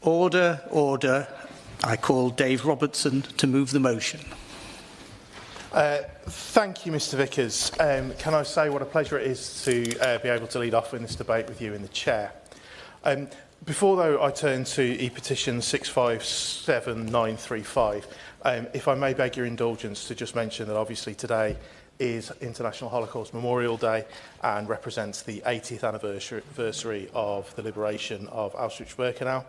Order, order. I call Dave Robertson to move the motion. Thank you, Mr Vickers. Can I say what a pleasure it is to be able to lead off in this debate with you in the chair. Before, though, I turn to E-petition 657935, if I may beg your indulgence to just mention that obviously today is International Holocaust Memorial Day and represents the 80th anniversary of the liberation of Auschwitz-Birkenau.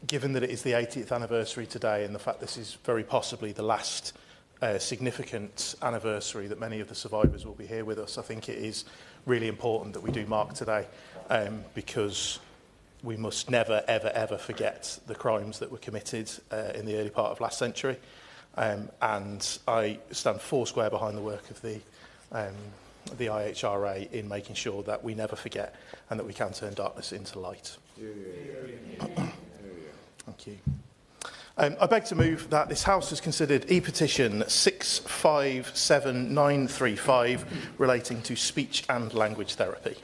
Given that it is the 80th anniversary today and the fact this is very possibly the last significant anniversary that many of the survivors will be here with us, I think it is really important that we do mark today because we must never, ever, ever forget the crimes that were committed in the early part of last century. And I stand foursquare behind the work of the IHRA in making sure that we never forget and that we can turn darkness into light. Thank you. I beg to move that this House has considered E-petition 657935 relating to speech and language therapy.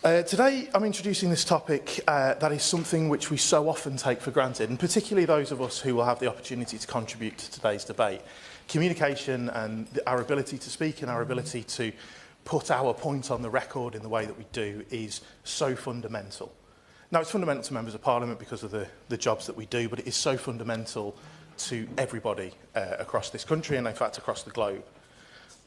Today I'm introducing this topic that is something which we so often take for granted, and particularly those of us who will have the opportunity to contribute to today's debate. Communication and our ability to speak and our ability to put our point on the record in the way that we do is so fundamental. Now, it's fundamental to members of Parliament because of the jobs that we do, but it is so fundamental to everybody across this country and, in fact, across the globe.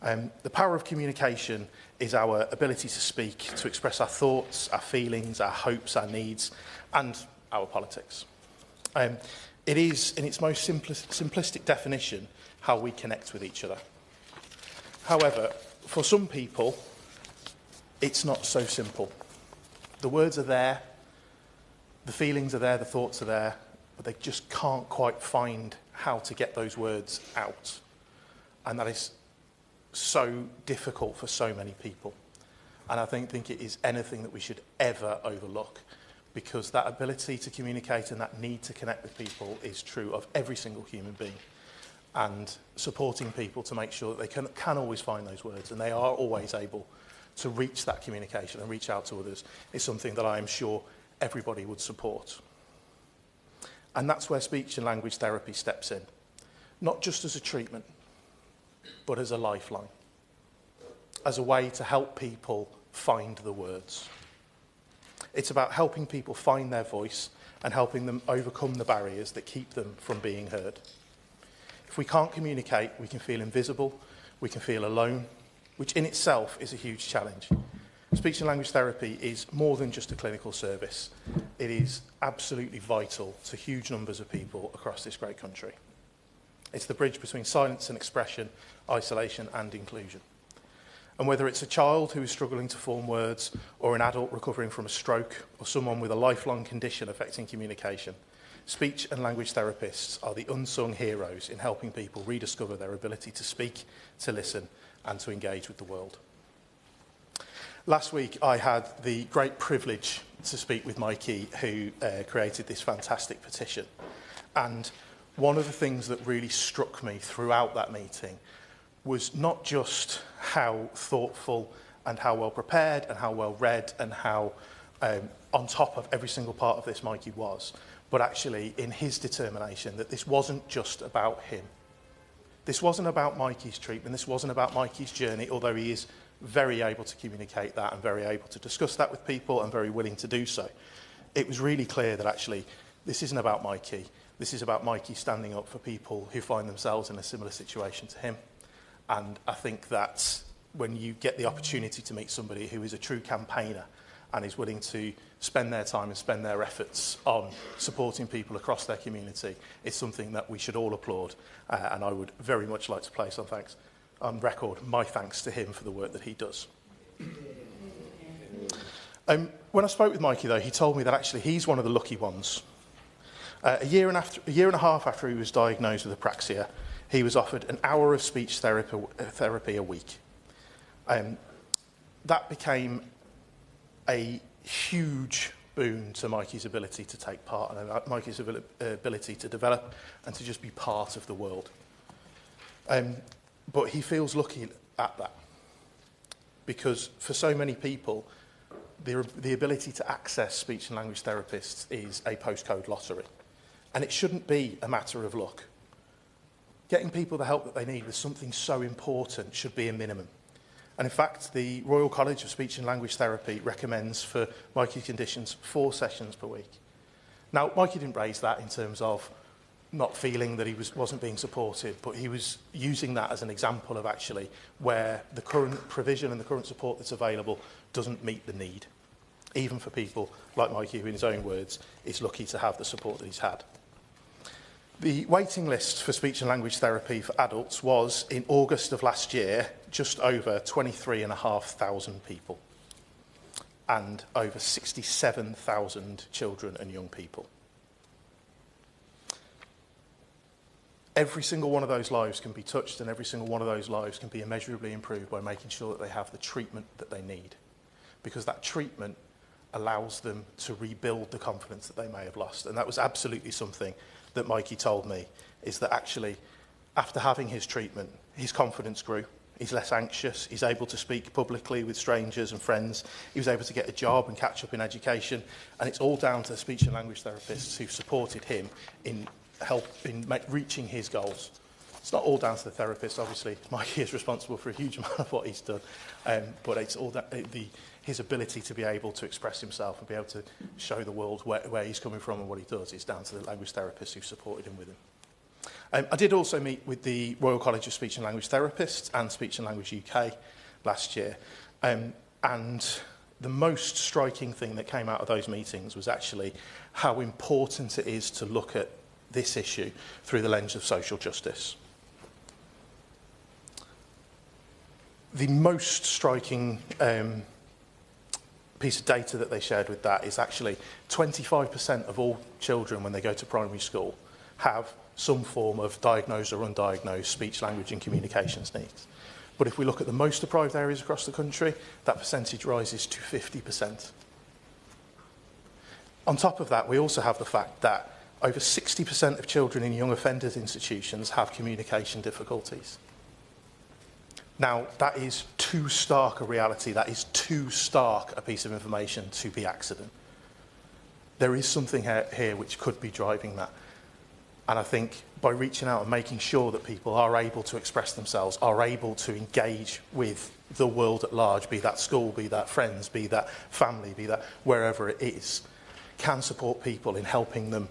The power of communication is our ability to speak, to express our thoughts, our feelings, our hopes, our needs, and our politics. It is, in its most simplistic definition, how we connect with each other. However, for some people, it's not so simple. The words are there, the feelings are there, the thoughts are there, but they just can't quite find how to get those words out. And that is so difficult for so many people. And I don't think it is anything that we should ever overlook, because that ability to communicate and that need to connect with people is true of every single human being. And supporting people to make sure that they can always find those words and they are always able to reach that communication and reach out to others is something that I am sure everybody would support. And that's where speech and language therapy steps in, not just as a treatment, but as a lifeline, as a way to help people find the words. It's about helping people find their voice and helping them overcome the barriers that keep them from being heard. If we can't communicate, we can feel invisible, we can feel alone, which in itself is a huge challenge. Speech and language therapy is more than just a clinical service. It is absolutely vital to huge numbers of people across this great country. It's the bridge between silence and expression, isolation and inclusion. And whether it's a child who is struggling to form words, or an adult recovering from a stroke, or someone with a lifelong condition affecting communication, speech and language therapists are the unsung heroes in helping people rediscover their ability to speak, to listen and to engage with the world. Last week, I had the great privilege to speak with Mikey, who created this fantastic petition. And one of the things that really struck me throughout that meeting was not just how thoughtful and how well prepared and how well read and how on top of every single part of this Mikey was, but actually in his determination that this wasn't just about him. This wasn't about Mikey's treatment, this wasn't about Mikey's journey, although he is very able to communicate that and very able to discuss that with people and very willing to do so. It was really clear that actually this isn't about Mikey. This is about Mikey standing up for people who find themselves in a similar situation to him. And I think that when you get the opportunity to meet somebody who is a true campaigner and is willing to spend their time and spend their efforts on supporting people across their community, it's something that we should all applaud. And I would very much like to place on record my thanks to him for the work that he does. When I spoke with Mikey, though, he told me that actually he's one of the lucky ones. A year and a half after he was diagnosed with apraxia, he was offered an hour of speech therapy a week. That became a huge boon to Mikey's ability to take part and Mikey's ability to develop and to just be part of the world. But he feels lucky at that, because for so many people, the ability to access speech and language therapists is a postcode lottery. And it shouldn't be a matter of luck. Getting people the help that they need with something so important should be a minimum. And in fact, the Royal College of Speech and Language Therapy recommends for Mikey's conditions 4 sessions per week. Now, Mikey didn't raise that in terms of not feeling that he wasn't being supported, but he was using that as an example of actually where the current provision and the current support that's available doesn't meet the need. Even for people like Mikey, who in his own words is lucky to have the support that he's had. The waiting list for speech and language therapy for adults was, in August of last year, just over 23,500 people and over 67,000 children and young people. Every single one of those lives can be touched, and every single one of those lives can be immeasurably improved by making sure that they have the treatment that they need, because that treatment allows them to rebuild the confidence that they may have lost. And that was absolutely something that Mikey told me, is that actually, after having his treatment, his confidence grew. He's less anxious. He's able to speak publicly with strangers and friends. He was able to get a job and catch up in education. And it's all down to the speech and language therapists who supported him in reaching his goals. It's not all down to the therapist. Obviously, Mikey is responsible for a huge amount of what he's done. But it's all his ability to be able to express himself and be able to show the world where he's coming from and what he does is down to the language therapists who supported him with him. I did also meet with the Royal College of Speech and Language Therapists and Speech and Language UK last year. And the most striking thing that came out of those meetings was actually how important it is to look at this issue through the lens of social justice. The most striking piece of data that they shared with that is actually 25% of all children when they go to primary school have some form of diagnosed or undiagnosed speech, language and communications needs. But if we look at the most deprived areas across the country, that percentage rises to 50%. On top of that, we also have the fact that over 60% of children in young offenders institutions have communication difficulties. Now, that is too stark a reality. That is too stark a piece of information to be accident. There is something here which could be driving that. And I think by reaching out and making sure that people are able to express themselves, are able to engage with the world at large, be that school, be that friends, be that family, be that wherever it is, can support people in helping them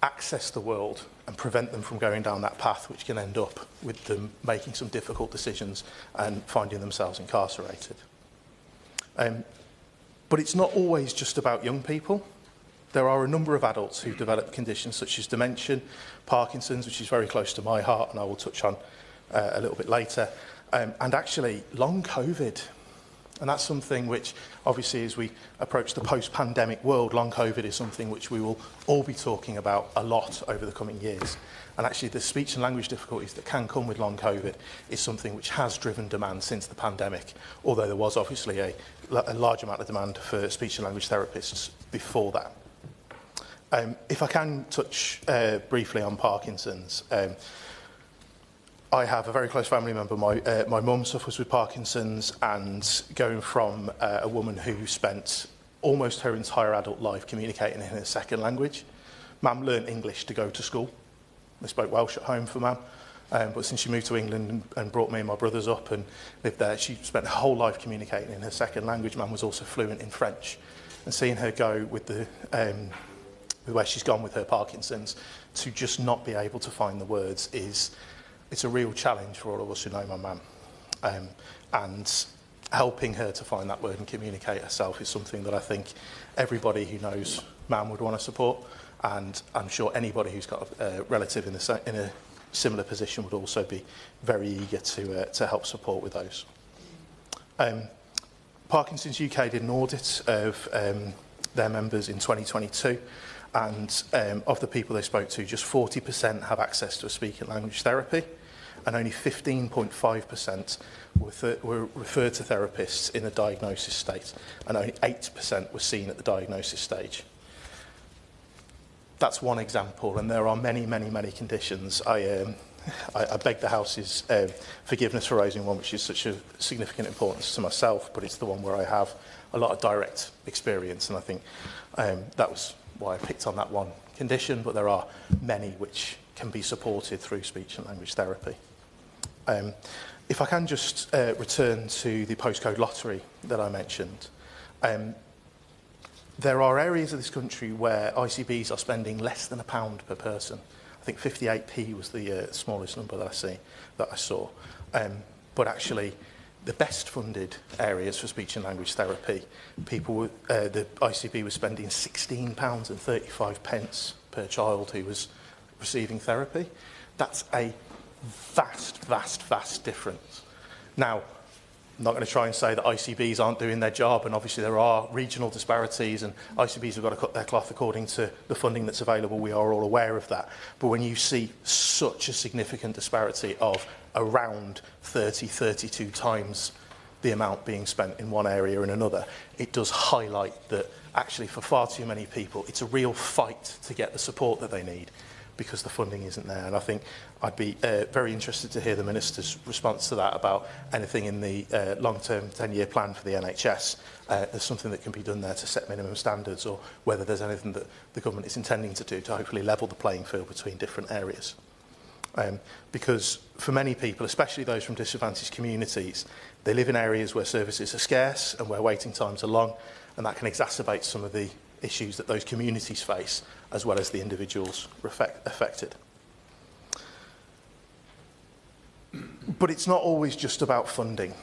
access the world and prevent them from going down that path, which can end up with them making some difficult decisions and finding themselves incarcerated. But it's not always just about young people. There are a number of adults who develop conditions such as dementia, Parkinson's, which is very close to my heart and I will touch on a little bit later, and actually long COVID. And that's something which, obviously, as we approach the post-pandemic world, long COVID is something which we will all be talking about a lot over the coming years. And actually, the speech and language difficulties that can come with long COVID is something which has driven demand since the pandemic, although there was obviously a large amount of demand for speech and language therapists before that. If I can touch briefly on Parkinson's, I have a very close family member. My mum suffers with Parkinson's, and going from a woman who spent almost her entire adult life communicating in her second language. Mum learnt English to go to school. They spoke Welsh at home for Mum. But since she moved to England and brought me and my brothers up and lived there, she spent her whole life communicating in her second language. Mum was also fluent in French. And seeing her go with the where she's gone with her Parkinson's, to just not be able to find the words it's a real challenge for all of us who know my mum. And helping her to find that word and communicate herself is something that I think everybody who knows Mam would want to support, and I'm sure anybody who's got a relative in a similar position would also be very eager to help support with those. Parkinson's UK did an audit of their members in 2022, and of the people they spoke to, just 40% have access to a speaking language therapy, and only 15.5% were referred to therapists in a diagnosis state, and only 8% were seen at the diagnosis stage. That's one example, and there are many, many, many conditions. I beg the House's forgiveness for raising one which is such a significant importance to myself, but it's the one where I have a lot of direct experience, and I think that was why I picked on that one condition, but there are many which can be supported through speech and language therapy. If I can just return to the postcode lottery that I mentioned, there are areas of this country where ICBs are spending less than £1 per person. I think 58p was the smallest number that I saw. But actually, the best funded areas for speech and language therapy, the ICB was spending £16.35 per child who was receiving therapy. That's a vast difference. Now, I'm not going to try and say that ICBs aren't doing their job, and obviously there are regional disparities, and ICBs have got to cut their cloth according to the funding that's available. We are all aware of that. But when you see such a significant disparity of around 32 times the amount being spent in one area and another, it does highlight that actually for far too many people, it's a real fight to get the support that they need, because the funding isn't there. And I think I'd be very interested to hear the Minister's response to that, about anything in the long-term 10-year plan for the NHS. There's something that can be done there to set minimum standards, or whether there's anything that the government is intending to do to hopefully level the playing field between different areas. Because for many people, especially those from disadvantaged communities, they live in areas where services are scarce and where waiting times are long, and that can exacerbate some of the issues that those communities face, as well as the individuals affected. But it's not always just about funding.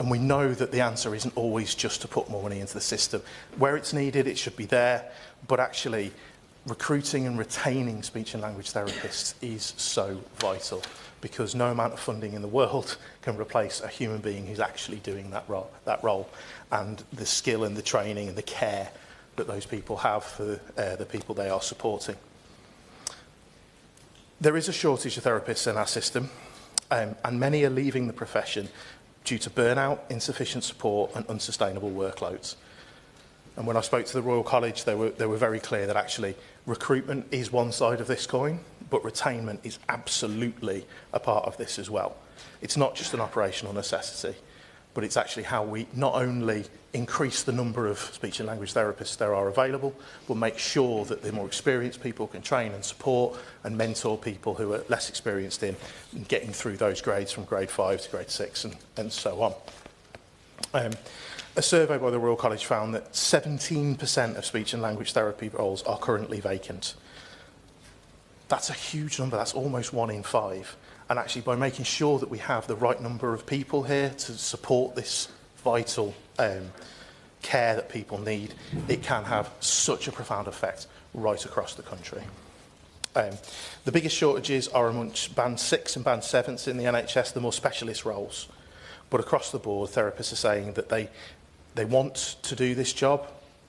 And we know that the answer isn't always just to put more money into the system. Where it's needed, it should be there. But actually, recruiting and retaining speech and language therapists is so vital, because no amount of funding in the world can replace a human being who's actually doing that role, and the skill and the training and the care that those people have for the people they are supporting. There is a shortage of therapists in our system, and many are leaving the profession due to burnout, insufficient support and unsustainable workloads. And when I spoke to the Royal College, they were very clear that actually recruitment is one side of this coin, but retainment is absolutely a part of this as well. It's not just an operational necessity, but it's actually how we not only increase the number of speech and language therapists there are available, but make sure that the more experienced people can train and support and mentor people who are less experienced in getting through those grades from grade 5 to grade 6 and so on. A survey by the Royal College found that 17% of speech and language therapy roles are currently vacant. That's a huge number. That's almost 1 in 5. And actually, by making sure that we have the right number of people here to support this vital care that people need, it can have such a profound effect right across the country. The biggest shortages are amongst Band 6 and Band 7s in the NHS, the more specialist roles. But across the board, therapists are saying that they want to do this job.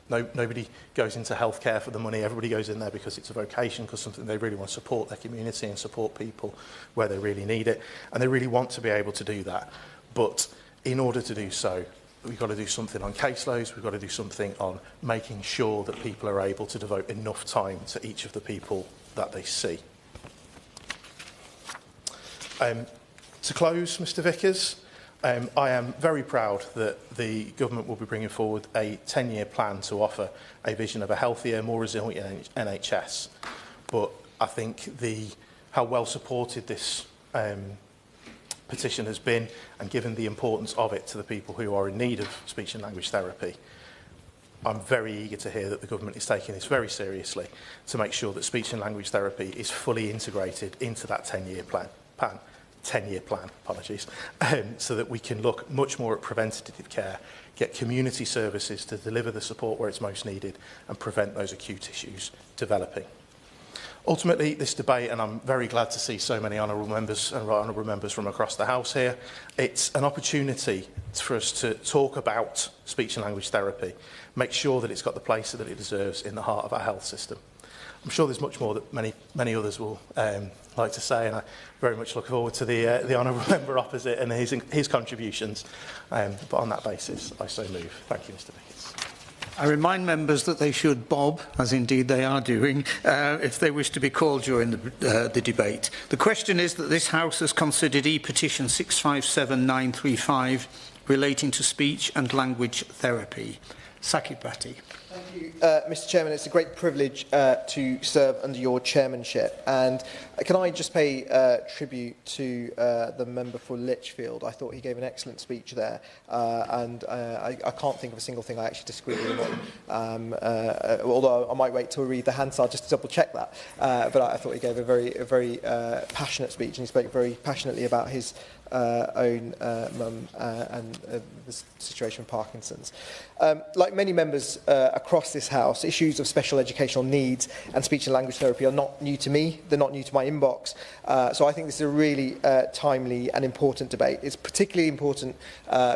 Nobody goes into healthcare for the money. Everybody goes in there because it's a vocation, because something they really want to support their community and support people where they really need it. And they really want to be able to do that. But in order to do so, we've got to do something on caseloads. We've got to do something on making sure that people are able to devote enough time to each of the people that they see. To close, Mr Vickers, I am very proud that the government will be bringing forward a 10-year plan to offer a vision of a healthier, more resilient NHS. But I think how well supported this petition has been, and given the importance of it to the people who are in need of speech and language therapy, I'm very eager to hear that the government is taking this very seriously to make sure that speech and language therapy is fully integrated into that 10-year plan, apologies, so that we can look much more at preventative care, get community services to deliver the support where it's most needed, and prevent those acute issues developing. Ultimately, this debate, and I'm very glad to see so many honourable members and right honourable members from across the House here, it's an opportunity for us to talk about speech and language therapy, make sure that it's got the place that it deserves in the heart of our health system. I'm sure there's much more that many others will like to say, and I very much look forward to the honourable member opposite and his contributions. But on that basis, I so move. Thank you, Mr Vickers. I remind members that they should bob, as indeed they are doing, if they wish to be called during the debate. The question is that this House has considered E-petition 657935 relating to speech and language therapy. Saki Bhatti. Thank you, Mr. Chairman. It's a great privilege to serve under your chairmanship. And can I just pay tribute to the member for Lichfield? I thought he gave an excellent speech there, and I can't think of a single thing I actually disagree with him on. Although I might wait till we read the Hansard just to double check that. But I thought he gave a very passionate speech, and he spoke very passionately about his own mum and the situation with Parkinson's. Like many members across this House, issues of special educational needs and speech and language therapy are not new to me. They're not new to my inbox. So I think this is a really timely and important debate. It's particularly important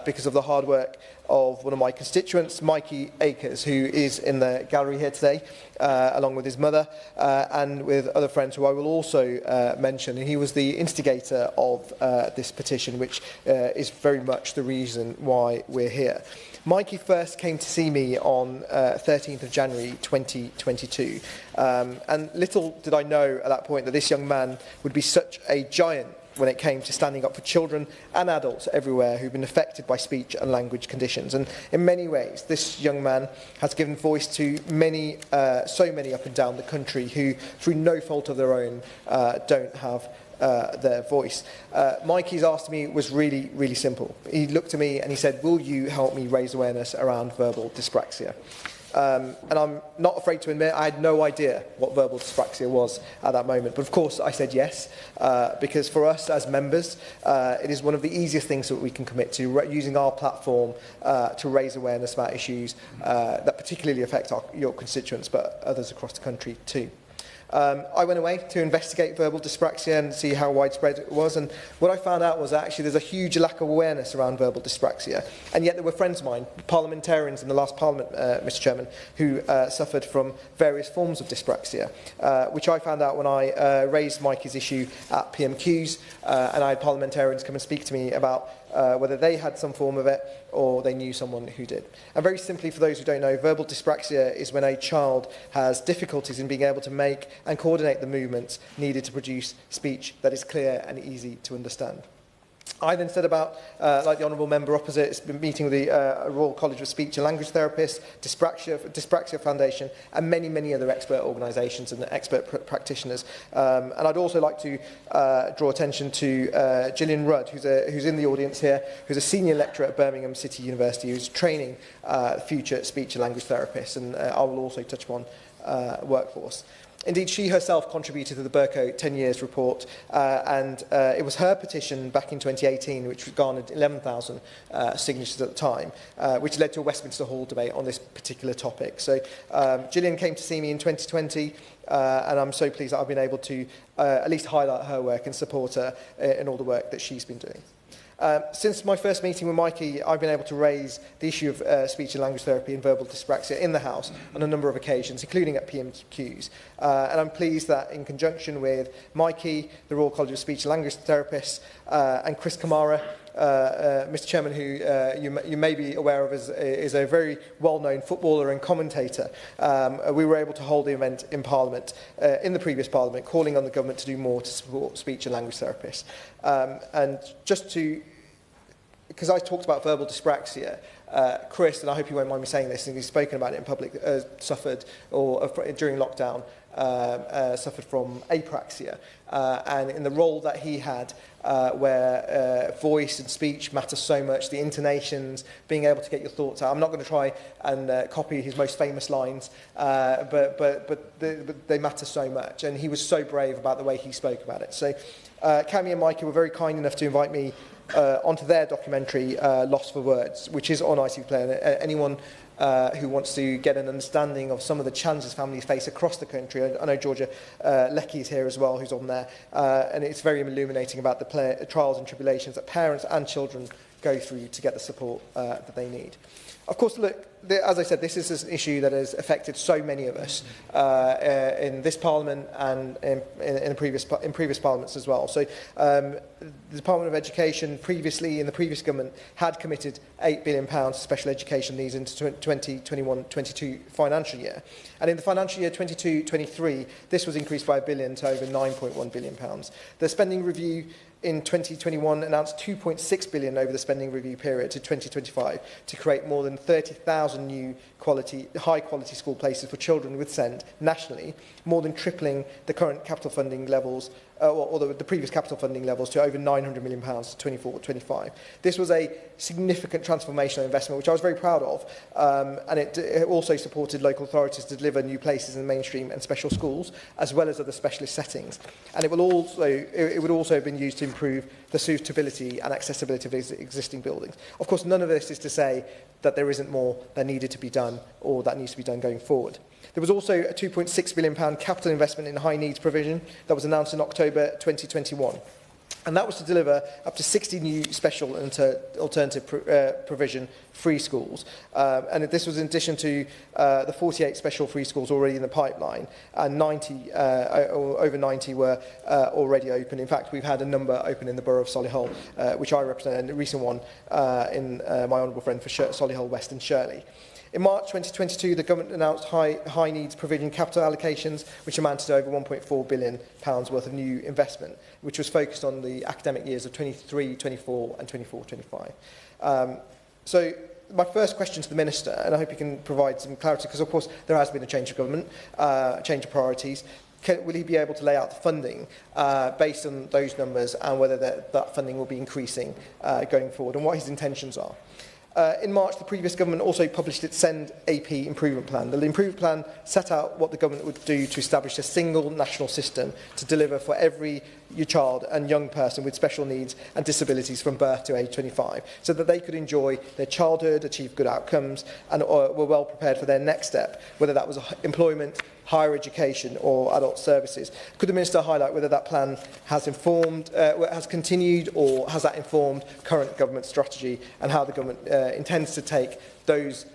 because of the hard work of one of my constituents, Mikey Akers, who is in the gallery here today, along with his mother and with other friends who I will also mention. And he was the instigator of this petition, which is very much the reason why we're here. Mikey first came to see me on 13th of January 2022. And little did I know at that point that this young man would be such a giant when it came to standing up for children and adults everywhere who've been affected by speech and language conditions. And in many ways, this young man has given voice to many, so many up and down the country who, through no fault of their own, don't have their voice. Mikey's asked me was really simple. He looked at me and he said, "Will you help me raise awareness around verbal dyspraxia?" And I'm not afraid to admit I had no idea what verbal dyspraxia was at that moment. But of course I said yes, because for us as members, it is one of the easiest things that we can commit to, using our platform to raise awareness about issues that particularly affect your constituents, but others across the country too. I went away to investigate verbal dyspraxia and see how widespread it was, and what I found out was that actually there's a huge lack of awareness around verbal dyspraxia, and yet there were friends of mine, parliamentarians in the last parliament, Mr. Chairman, who suffered from various forms of dyspraxia, which I found out when I raised Mikey's issue at PMQs, and I had parliamentarians come and speak to me about whether they had some form of it or they knew someone who did. And very simply, for those who don't know, verbal dyspraxia is when a child has difficulties in being able to make and coordinate the movements needed to produce speech that is clear and easy to understand. I then said about, like the honourable member opposite, it's been meeting with the Royal College of Speech and Language Therapists, Dyspraxia Foundation, and many other expert organisations and expert practitioners. And I'd also like to draw attention to Gillian Rudd, who's in the audience here, who's a senior lecturer at Birmingham City University, who's training future speech and language therapists, and I will also touch upon workforce. Indeed, she herself contributed to the Burko 10 Years report, and it was her petition back in 2018 which garnered 11,000 signatures at the time, which led to a Westminster Hall debate on this particular topic. So Gillian came to see me in 2020, and I'm so pleased that I've been able to at least highlight her work and support her in all the work that she's been doing. Since my first meeting with Mikey, I've been able to raise the issue of speech and language therapy and verbal dyspraxia in the House on a number of occasions, including at PMQs. And I'm pleased that in conjunction with Mikey, the Royal College of Speech and Language Therapists, and Chris Kamara, Mr. Chairman, who you may be aware of is a very well-known footballer and commentator, we were able to hold the event in Parliament, in the previous Parliament, calling on the government to do more to support speech and language therapists. And just to, because I talked about verbal dyspraxia, Chris, and I hope you won't mind me saying this, and he's spoken about it in public, suffered, or during lockdown, suffered from apraxia. And in the role that he had, where voice and speech matter so much, the intonations, being able to get your thoughts out. I'm not going to try and copy his most famous lines, but they matter so much. And he was so brave about the way he spoke about it. So Cami and Mikey were very kind enough to invite me onto their documentary, Lost for Words, which is on ITV Play. And anyone who wants to get an understanding of some of the challenges families face across the country. I know Georgia Leckie is here as well, who's on there, and it's very illuminating about the trials and tribulations that parents and children go through to get the support that they need. Of course, look, as I said, this is an issue that has affected so many of us in this Parliament and in previous Parliaments as well. So the Department of Education previously, in the previous government, had committed £8 billion to special education needs into 2021-22 financial year. And in the financial year 22-23, this was increased by £1 billion to over £9.1 billion. The spending review in 2021 announced £2.6 billion over the spending review period to 2025 to create more than 30,000 new high-quality school places for children with SEND nationally, more than tripling the current capital funding levels, or the previous capital funding levels, to over £900 million to 24-25. This was a significant transformational investment, which I was very proud of, and it also supported local authorities to deliver new places in mainstream and special schools, as well as other specialist settings. And it would also have been used to improve the suitability and accessibility of existing buildings. Of course, none of this is to say that there isn't more that needed to be done or that needs to be done going forward. There was also a £2.6 billion capital investment in high needs provision that was announced in October 2021. And that was to deliver up to 60 new special and alternative provision free schools. And this was in addition to the 48 special free schools already in the pipeline, and over 90 were already open. In fact, we've had a number open in the borough of Solihull, which I represent, and a recent one in my honourable friend for Solihull West and Shirley. In March 2022, the government announced high needs provision capital allocations, which amounted to over £1.4 billion worth of new investment, which was focused on the academic years of 23-24 and 24-25. So my first question to the Minister, and I hope you can provide some clarity, because of course there has been a change of government, a change of priorities. Will he be able to lay out the funding based on those numbers, and whether that funding will be increasing going forward, and what his intentions are? In March, the previous government also published its SEND AP improvement plan. The improvement plan set out what the government would do to establish a single national system to deliver for every child and young person with special needs and disabilities from birth to age 25, so that they could enjoy their childhood, achieve good outcomes, and were well prepared for their next step, whether that was employment, higher education or adult services. Could the Minister highlight whether that plan has continued, or has that informed current government strategy, and how the government intends to take those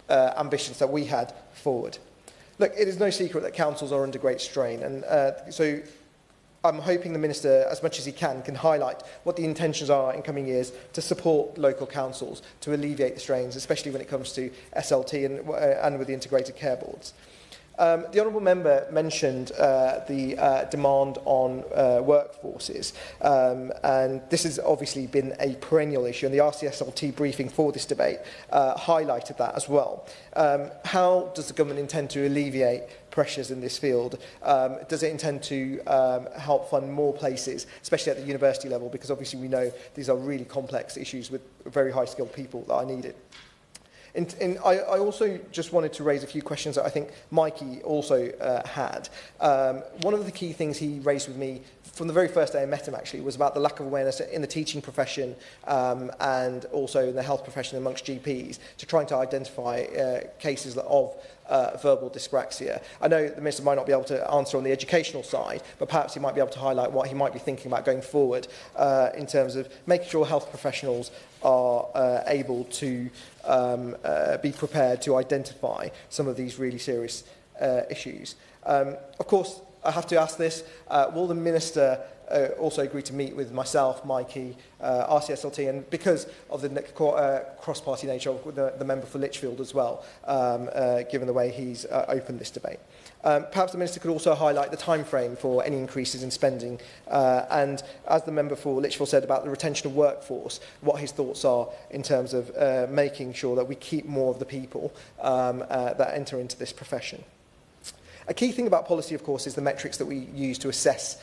ambitions that we had forward? Look, it is no secret that councils are under great strain, and so I'm hoping the Minister, as much as he can highlight what the intentions are in coming years to support local councils to alleviate the strains, especially when it comes to SLT and with the integrated care boards. The Honourable Member mentioned the demand on workforces, and this has obviously been a perennial issue, and the RCSLT briefing for this debate highlighted that as well. How does the government intend to alleviate pressures in this field? Does it intend to help fund more places, especially at the university level, because obviously we know these are really complex issues with very high skilled people that are needed? I also just wanted to raise a few questions that I think Mikey also had. One of the key things he raised with me from the very first day I met him, actually, was about the lack of awareness in the teaching profession and also in the health profession amongst GPs to trying to identify cases of verbal dyspraxia. I know the Minister might not be able to answer on the educational side, but perhaps he might be able to highlight what he might be thinking about going forward in terms of making sure health professionals are able to be prepared to identify some of these really serious issues. Of course, I have to ask this, will the Minister also agree to meet with myself, Mikey, RCSLT, and because of the cross-party nature of the member for Lichfield as well, given the way he's opened this debate. Perhaps the Minister could also highlight the time frame for any increases in spending, and as the member for Lichfield said about the retention of workforce, what his thoughts are in terms of making sure that we keep more of the people that enter into this profession. A key thing about policy, of course, is the metrics that we use to assess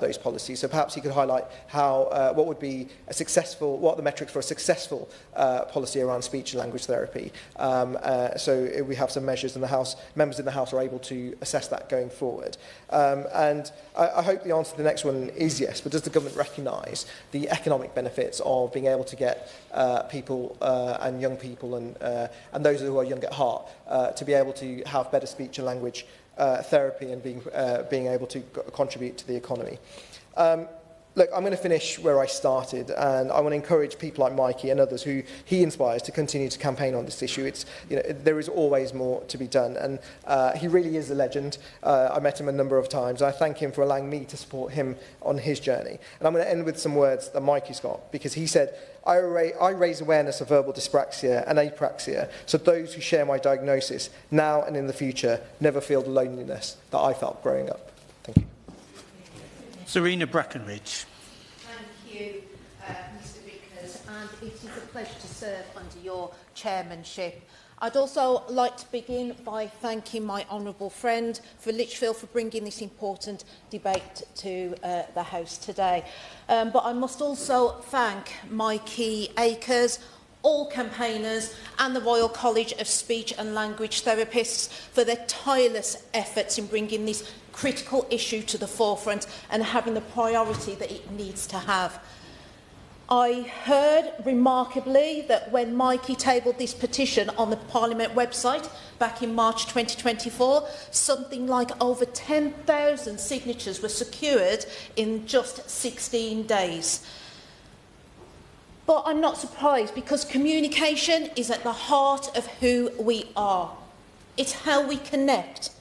those policies. So perhaps he could highlight how what would be a successful, what are the metrics for a successful policy around speech and language therapy. So we have some measures, and the House members in the House are able to assess that going forward. And I hope the answer to the next one is yes. But does the government recognise the economic benefits of being able to get people and young people and those who are young at heart to be able to have better speech and language therapy and being able to contribute to the economy? Look, I'm going to finish where I started, and I want to encourage people like Mikey and others who he inspires to continue to campaign on this issue. There is always more to be done, and he really is a legend. I met him a number of times. I thank him for allowing me to support him on his journey. And I'm going to end with some words that Mikey's got, because he said, I raise awareness of verbal dyspraxia and apraxia, so those who share my diagnosis now and in the future never feel the loneliness that I felt growing up. Thank you. Serena Brackenridge. Thank you, Mr Vickers, and it is a pleasure to serve under your chairmanship. I'd also like to begin by thanking my honourable friend for Lichfield for bringing this important debate to the House today. But I must also thank Mikey Akers, all campaigners and the Royal College of Speech and Language Therapists for their tireless efforts in bringing this critical issue to the forefront and having the priority that it needs to have. I heard remarkably that when Mikey tabled this petition on the Parliament website back in March 2024, something like over 10,000 signatures were secured in just 16 days. But I'm not surprised, because communication is at the heart of who we are. It's how we connect,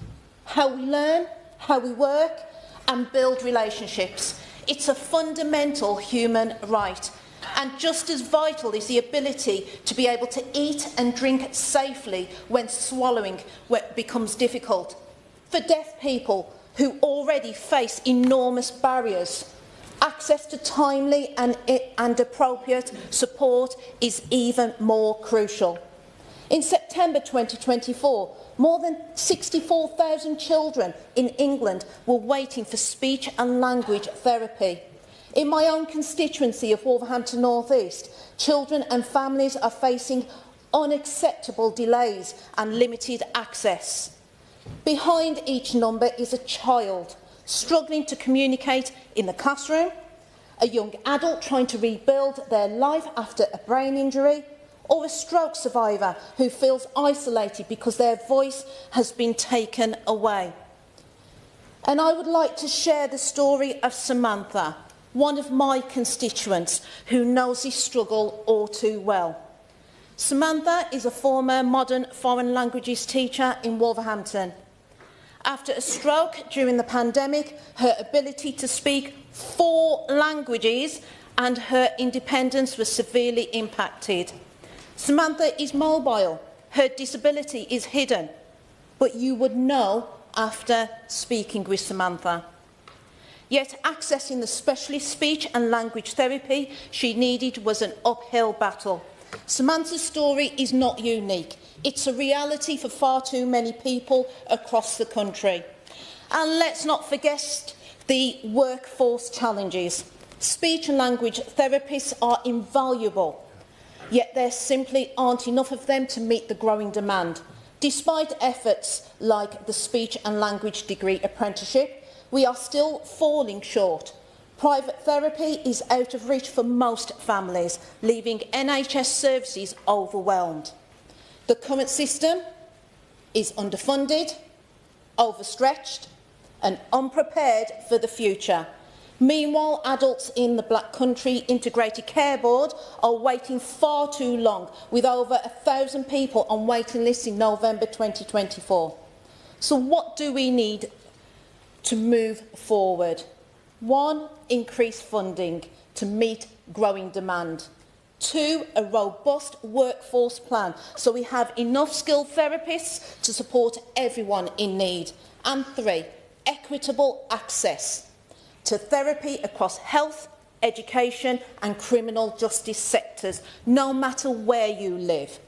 how we learn, how we work and build relationships. It's a fundamental human right. And just as vital is the ability to be able to eat and drink safely when swallowing becomes difficult. For deaf people who already face enormous barriers, access to timely and appropriate support is even more crucial. In September 2024, more than 64,000 children in England were waiting for speech and language therapy. In my own constituency of Wolverhampton North East, children and families are facing unacceptable delays and limited access. Behind each number is a child struggling to communicate in the classroom, a young adult trying to rebuild their life after a brain injury, or a stroke survivor who feels isolated because their voice has been taken away. And I would like to share the story of Samantha, one of my constituents who knows this struggle all too well. Samantha is a former modern foreign languages teacher in Wolverhampton. After a stroke during the pandemic, her ability to speak 4 languages and her independence was severely impacted. Samantha is mobile. Her disability is hidden, but you would know after speaking with Samantha. Yet accessing the specialist speech and language therapy she needed was an uphill battle. Samantha's story is not unique. It's a reality for far too many people across the country. And let's not forget the workforce challenges. Speech and language therapists are invaluable, yet there simply aren't enough of them to meet the growing demand. Despite efforts like the Speech and Language Degree Apprenticeship, we are still falling short. Private therapy is out of reach for most families, leaving NHS services overwhelmed. The current system is underfunded, overstretched and unprepared for the future. Meanwhile, adults in the Black Country Integrated Care Board are waiting far too long, with over 1,000 people on waiting lists in November 2024. So what do we need to move forward? 1, increase funding to meet growing demand. 2, a robust workforce plan so we have enough skilled therapists to support everyone in need. And 3, equitable access to therapy across health, education and criminal justice sectors, no matter where you live.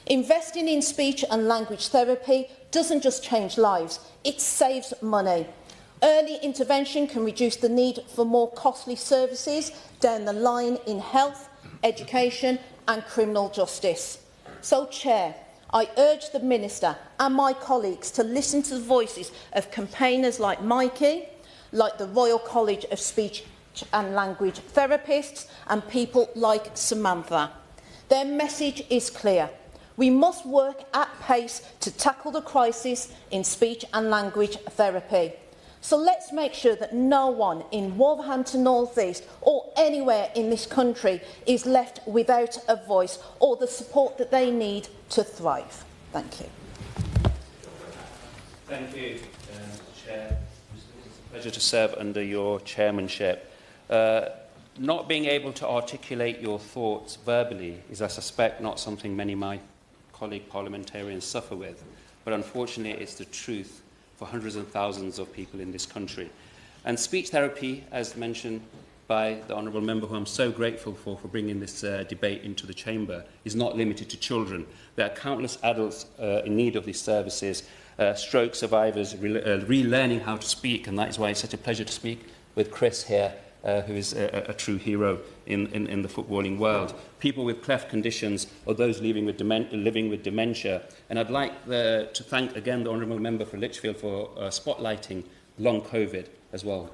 Investing in speech and language therapy doesn't just change lives, it saves money. Early intervention can reduce the need for more costly services down the line in health, education and criminal justice. So, Chair, I urge the Minister and my colleagues to listen to the voices of campaigners like Mikey, like the Royal College of Speech and Language Therapists and people like Samantha. Their message is clear. We must work at pace to tackle the crisis in speech and language therapy. So let's make sure that no one in Wolverhampton North East or anywhere in this country is left without a voice or the support that they need to thrive. Thank you. Thank you, Mr. Chair. It's a pleasure to serve under your chairmanship. Not being able to articulate your thoughts verbally is, I suspect, not something many of my colleague parliamentarians suffer with, but unfortunately it's the truth for hundreds and thousands of people in this country. And speech therapy, as mentioned by the Honourable Member, who I'm so grateful for bringing this debate into the Chamber, is not limited to children. There are countless adults in need of these services, stroke survivors relearning how to speak, and that is why it's such a pleasure to speak with Chris here, who is a true hero in the footballing world. People with cleft conditions or those living with dementia. And I'd like to thank again the Honourable Member for Lichfield for spotlighting long COVID as well,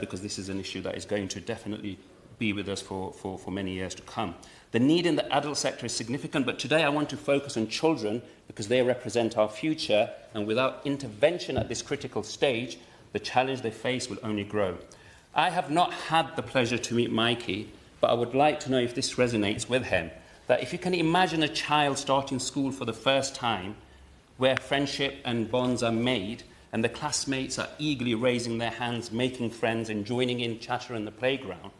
because this is an issue that is going to definitely be with us for many years to come. The need in the adult sector is significant, but today I want to focus on children because they represent our future, and without intervention at this critical stage, the challenge they face will only grow. I have not had the pleasure to meet Mikey, but I would like to know if this resonates with him. That if you can imagine a child starting school for the first time, where friendship and bonds are made, and the classmates are eagerly raising their hands, making friends and joining in chatter in the playground,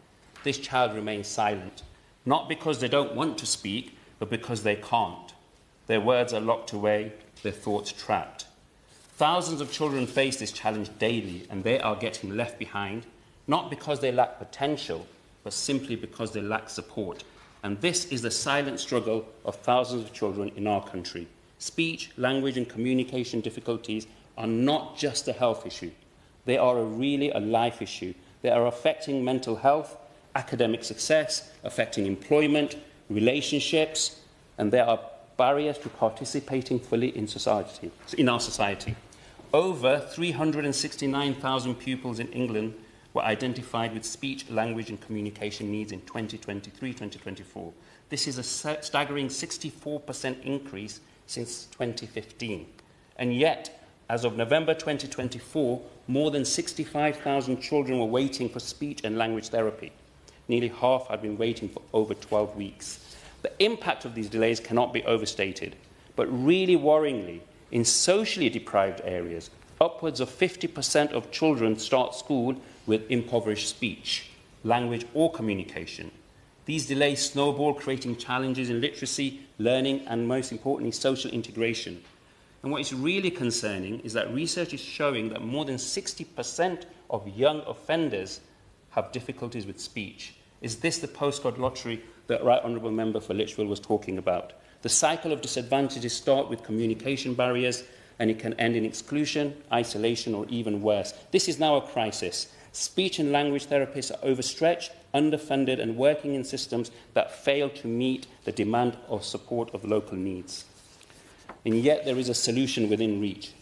this child remains silent. Not because they don't want to speak, but because they can't. Their words are locked away, their thoughts trapped. Thousands of children face this challenge daily, and they are getting left behind, not because they lack potential, but simply because they lack support. And this is the silent struggle of thousands of children in our country. Speech, language and communication difficulties are not just a health issue. They are really a life issue. They are affecting mental health, academic success, affecting employment, relationships, and there are barriers to participating fully in our society. Over 369,000 pupils in England were identified with speech, language and communication needs in 2023-2024. This is a staggering 64% increase since 2015. And yet, as of November 2024, more than 65,000 children were waiting for speech and language therapy. Nearly half had been waiting for over 12 weeks. The impact of these delays cannot be overstated, but really worryingly, in socially deprived areas, upwards of 50% of children start school with impoverished speech, language or communication. These delays snowball, creating challenges in literacy, learning and, most importantly, social integration. And what is really concerning is that research is showing that more than 60% of young offenders have difficulties with speech. Is this the postcode lottery that Right Honourable Member for Lichfield was talking about? The cycle of disadvantages start with communication barriers, and it can end in exclusion, isolation, or even worse. This is now a crisis. Speech and language therapists are overstretched, underfunded, and working in systems that fail to meet the demand or support of local needs. And yet there is a solution within reach.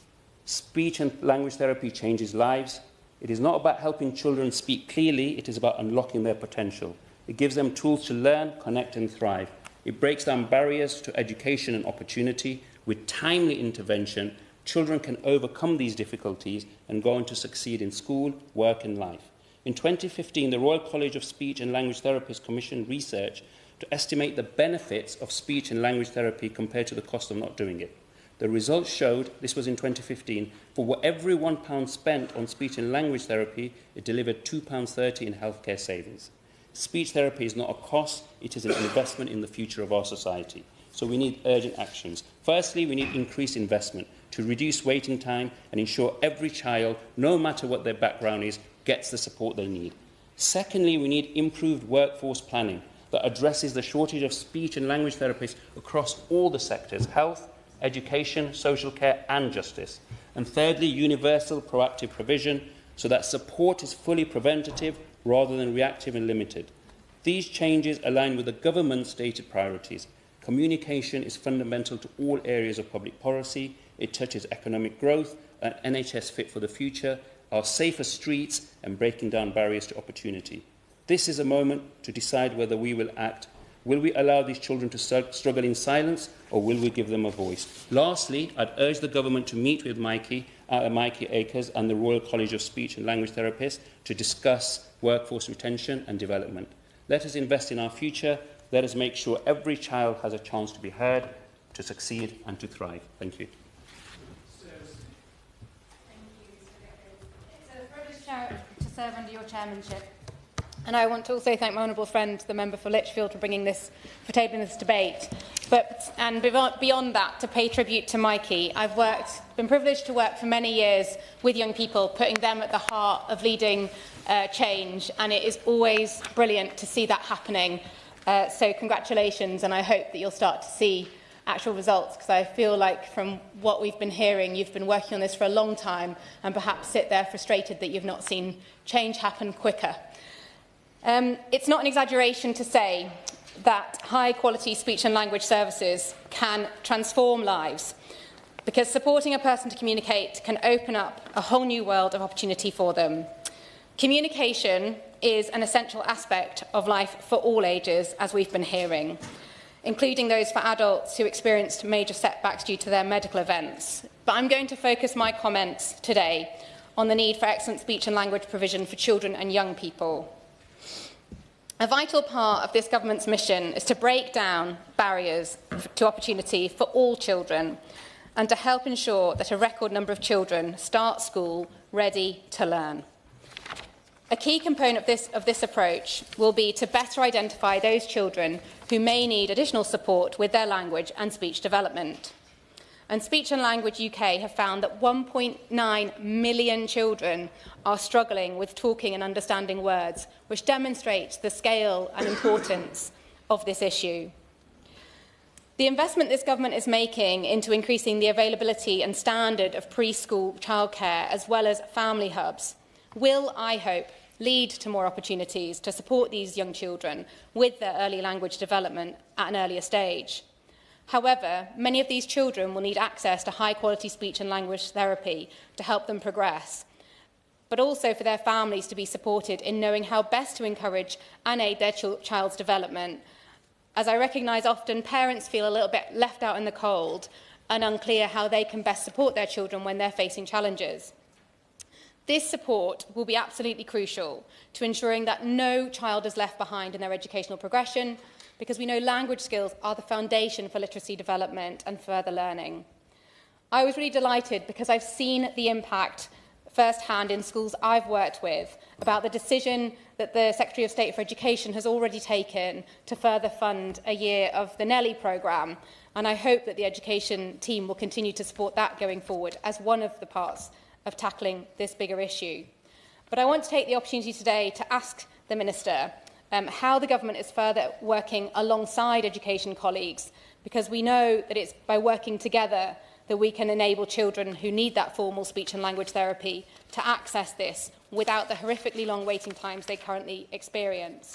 Speech and language therapy changes lives. It is not about helping children speak clearly, it is about unlocking their potential. It gives them tools to learn, connect and thrive. It breaks down barriers to education and opportunity. With timely intervention, children can overcome these difficulties and go on to succeed in school, work and life. In 2015, the Royal College of Speech and Language Therapists commissioned research to estimate the benefits of speech and language therapy compared to the cost of not doing it. The results showed, this was in 2015, for every £1 spent on speech and language therapy, it delivered £2.30 in healthcare savings. Speech therapy is not a cost, it is an investment in the future of our society. So we need urgent actions. Firstly, we need increased investment to reduce waiting time and ensure every child, no matter what their background is, gets the support they need. Secondly, we need improved workforce planning that addresses the shortage of speech and language therapists across all the sectors: health, education, social care and justice. And thirdly, universal proactive provision so that support is fully preventative rather than reactive and limited. These changes align with the government's stated priorities. Communication is fundamental to all areas of public policy. It touches economic growth, an NHS fit for the future, our safer streets and breaking down barriers to opportunity. This is a moment to decide whether we will act. Will we allow these children to struggle in silence, or will we give them a voice? Lastly, I'd urge the government to meet with Mikey Mikey Akers and the Royal College of Speech and Language Therapists to discuss workforce retention and development. Let us invest in our future. Let us make sure every child has a chance to be heard, to succeed and to thrive. Thank you. To serve under your chairmanship. And I want to also thank my honourable friend, the member for Lichfield, for tabling this debate. And beyond that, to pay tribute to Mikey, I've been privileged to work for many years with young people, putting them at the heart of leading change, and it is always brilliant to see that happening. So congratulations, and I hope that you'll start to see actual results, because I feel like from what we've been hearing, you've been working on this for a long time and perhaps sit there frustrated that you've not seen change happen quicker. It's not an exaggeration to say that high-quality speech and language services can transform lives, because supporting a person to communicate can open up a whole new world of opportunity for them. Communication is an essential aspect of life for all ages, as we've been hearing, including those for adults who experienced major setbacks due to their medical events. But I'm going to focus my comments today on the need for excellent speech and language provision for children and young people. A vital part of this government's mission is to break down barriers to opportunity for all children and to help ensure that a record number of children start school ready to learn. A key component of this approach will be to better identify those children who may need additional support with their language and speech development. And Speech and Language UK have found that 1.9 million children are struggling with talking and understanding words, which demonstrates the scale and importance of this issue. The investment this government is making into increasing the availability and standard of preschool childcare, as well as family hubs, will, I hope, lead to more opportunities to support these young children with their early language development at an earlier stage. However, many of these children will need access to high-quality speech and language therapy to help them progress, but also for their families to be supported in knowing how best to encourage and aid their child's development, as I recognise often parents feel a little bit left out in the cold and unclear how they can best support their children when they're facing challenges. This support will be absolutely crucial to ensuring that no child is left behind in their educational progression, because we know language skills are the foundation for literacy development and further learning. I was really delighted because I've seen the impact firsthand in schools I've worked with about the decision that the Secretary of State for Education has already taken to further fund a year of the Nelly programme, and I hope that the education team will continue to support that going forward as one of the parts of tackling this bigger issue. But I want to take the opportunity today to ask the Minister how the government is further working alongside education colleagues, because we know that it's by working together that we can enable children who need that formal speech and language therapy to access this without the horrifically long waiting times they currently experience.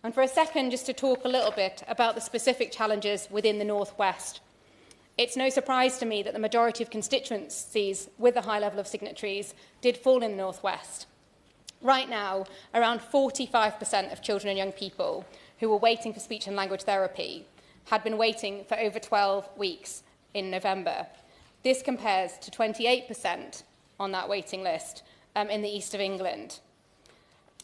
And for a second, just to talk a little bit about the specific challenges within the North West. It's no surprise to me that the majority of constituencies with a high level of signatories did fall in the North West. Right now, around 45% of children and young people who were waiting for speech and language therapy had been waiting for over 12 weeks in November. This compares to 28% on that waiting list in the east of England.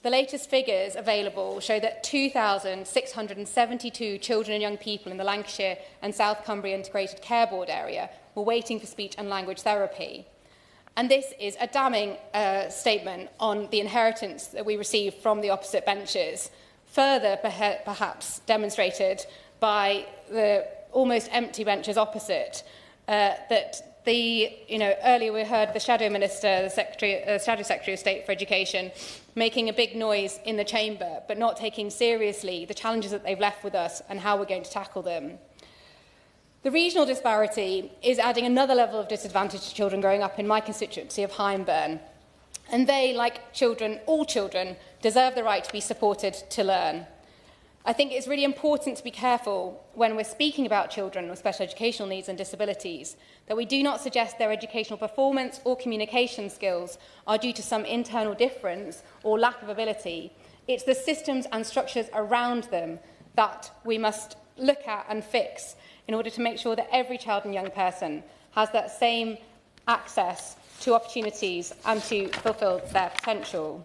The latest figures available show that 2,672 children and young people in the Lancashire and South Cumbria Integrated Care Board area were waiting for speech and language therapy. And this is a damning statement on the inheritance that we received from the opposite benches, further perhaps demonstrated by the almost empty benches opposite, earlier we heard the Shadow Minister, the Shadow Secretary of State for Education, making a big noise in the chamber, but not taking seriously the challenges that they've left with us and how we're going to tackle them. The regional disparity is adding another level of disadvantage to children growing up in my constituency of Hyndburn. And they, like children, all children, deserve the right to be supported to learn. I think it's really important to be careful when we're speaking about children with special educational needs and disabilities that we do not suggest their educational performance or communication skills are due to some internal difference or lack of ability. It's the systems and structures around them that we must look at and fix in order to make sure that every child and young person has that same access to opportunities and to fulfil their potential.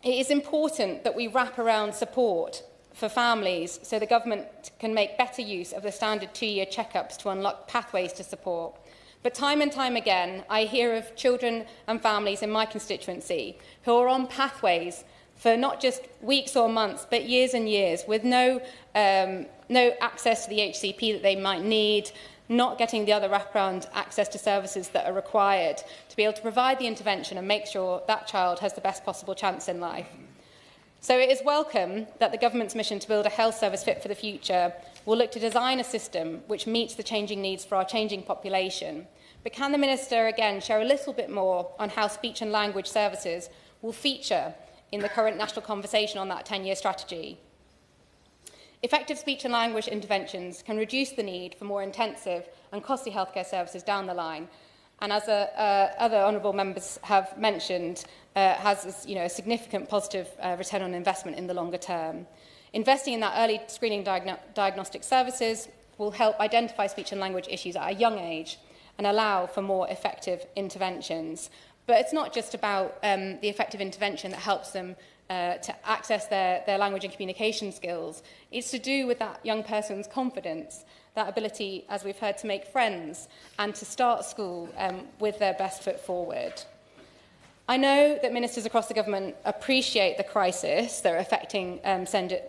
It is important that we wrap around support for families so the government can make better use of the standard 2-year check-ups to unlock pathways to support. But time and time again, I hear of children and families in my constituency who are on pathways for not just weeks or months, but years and years, with no access to the HCP that they might need, not getting the other wraparound access to services that are required to be able to provide the intervention and make sure that child has the best possible chance in life. So it is welcome that the government's mission to build a health service fit for the future will look to design a system which meets the changing needs for our changing population. But can the Minister again share a little bit more on how speech and language services will feature in the current national conversation on that 10-year strategy? Effective speech and language interventions can reduce the need for more intensive and costly healthcare services down the line, and as other honourable members have mentioned, has a significant positive return on investment in the longer term. Investing in that early screening diagnostic services will help identify speech and language issues at a young age and allow for more effective interventions. But it's not just about the effective intervention that helps them to access their language and communication skills. It's to do with that young person's confidence, that ability, as we've heard, to make friends and to start school with their best foot forward. I know that ministers across the government appreciate the crisis that are affecting the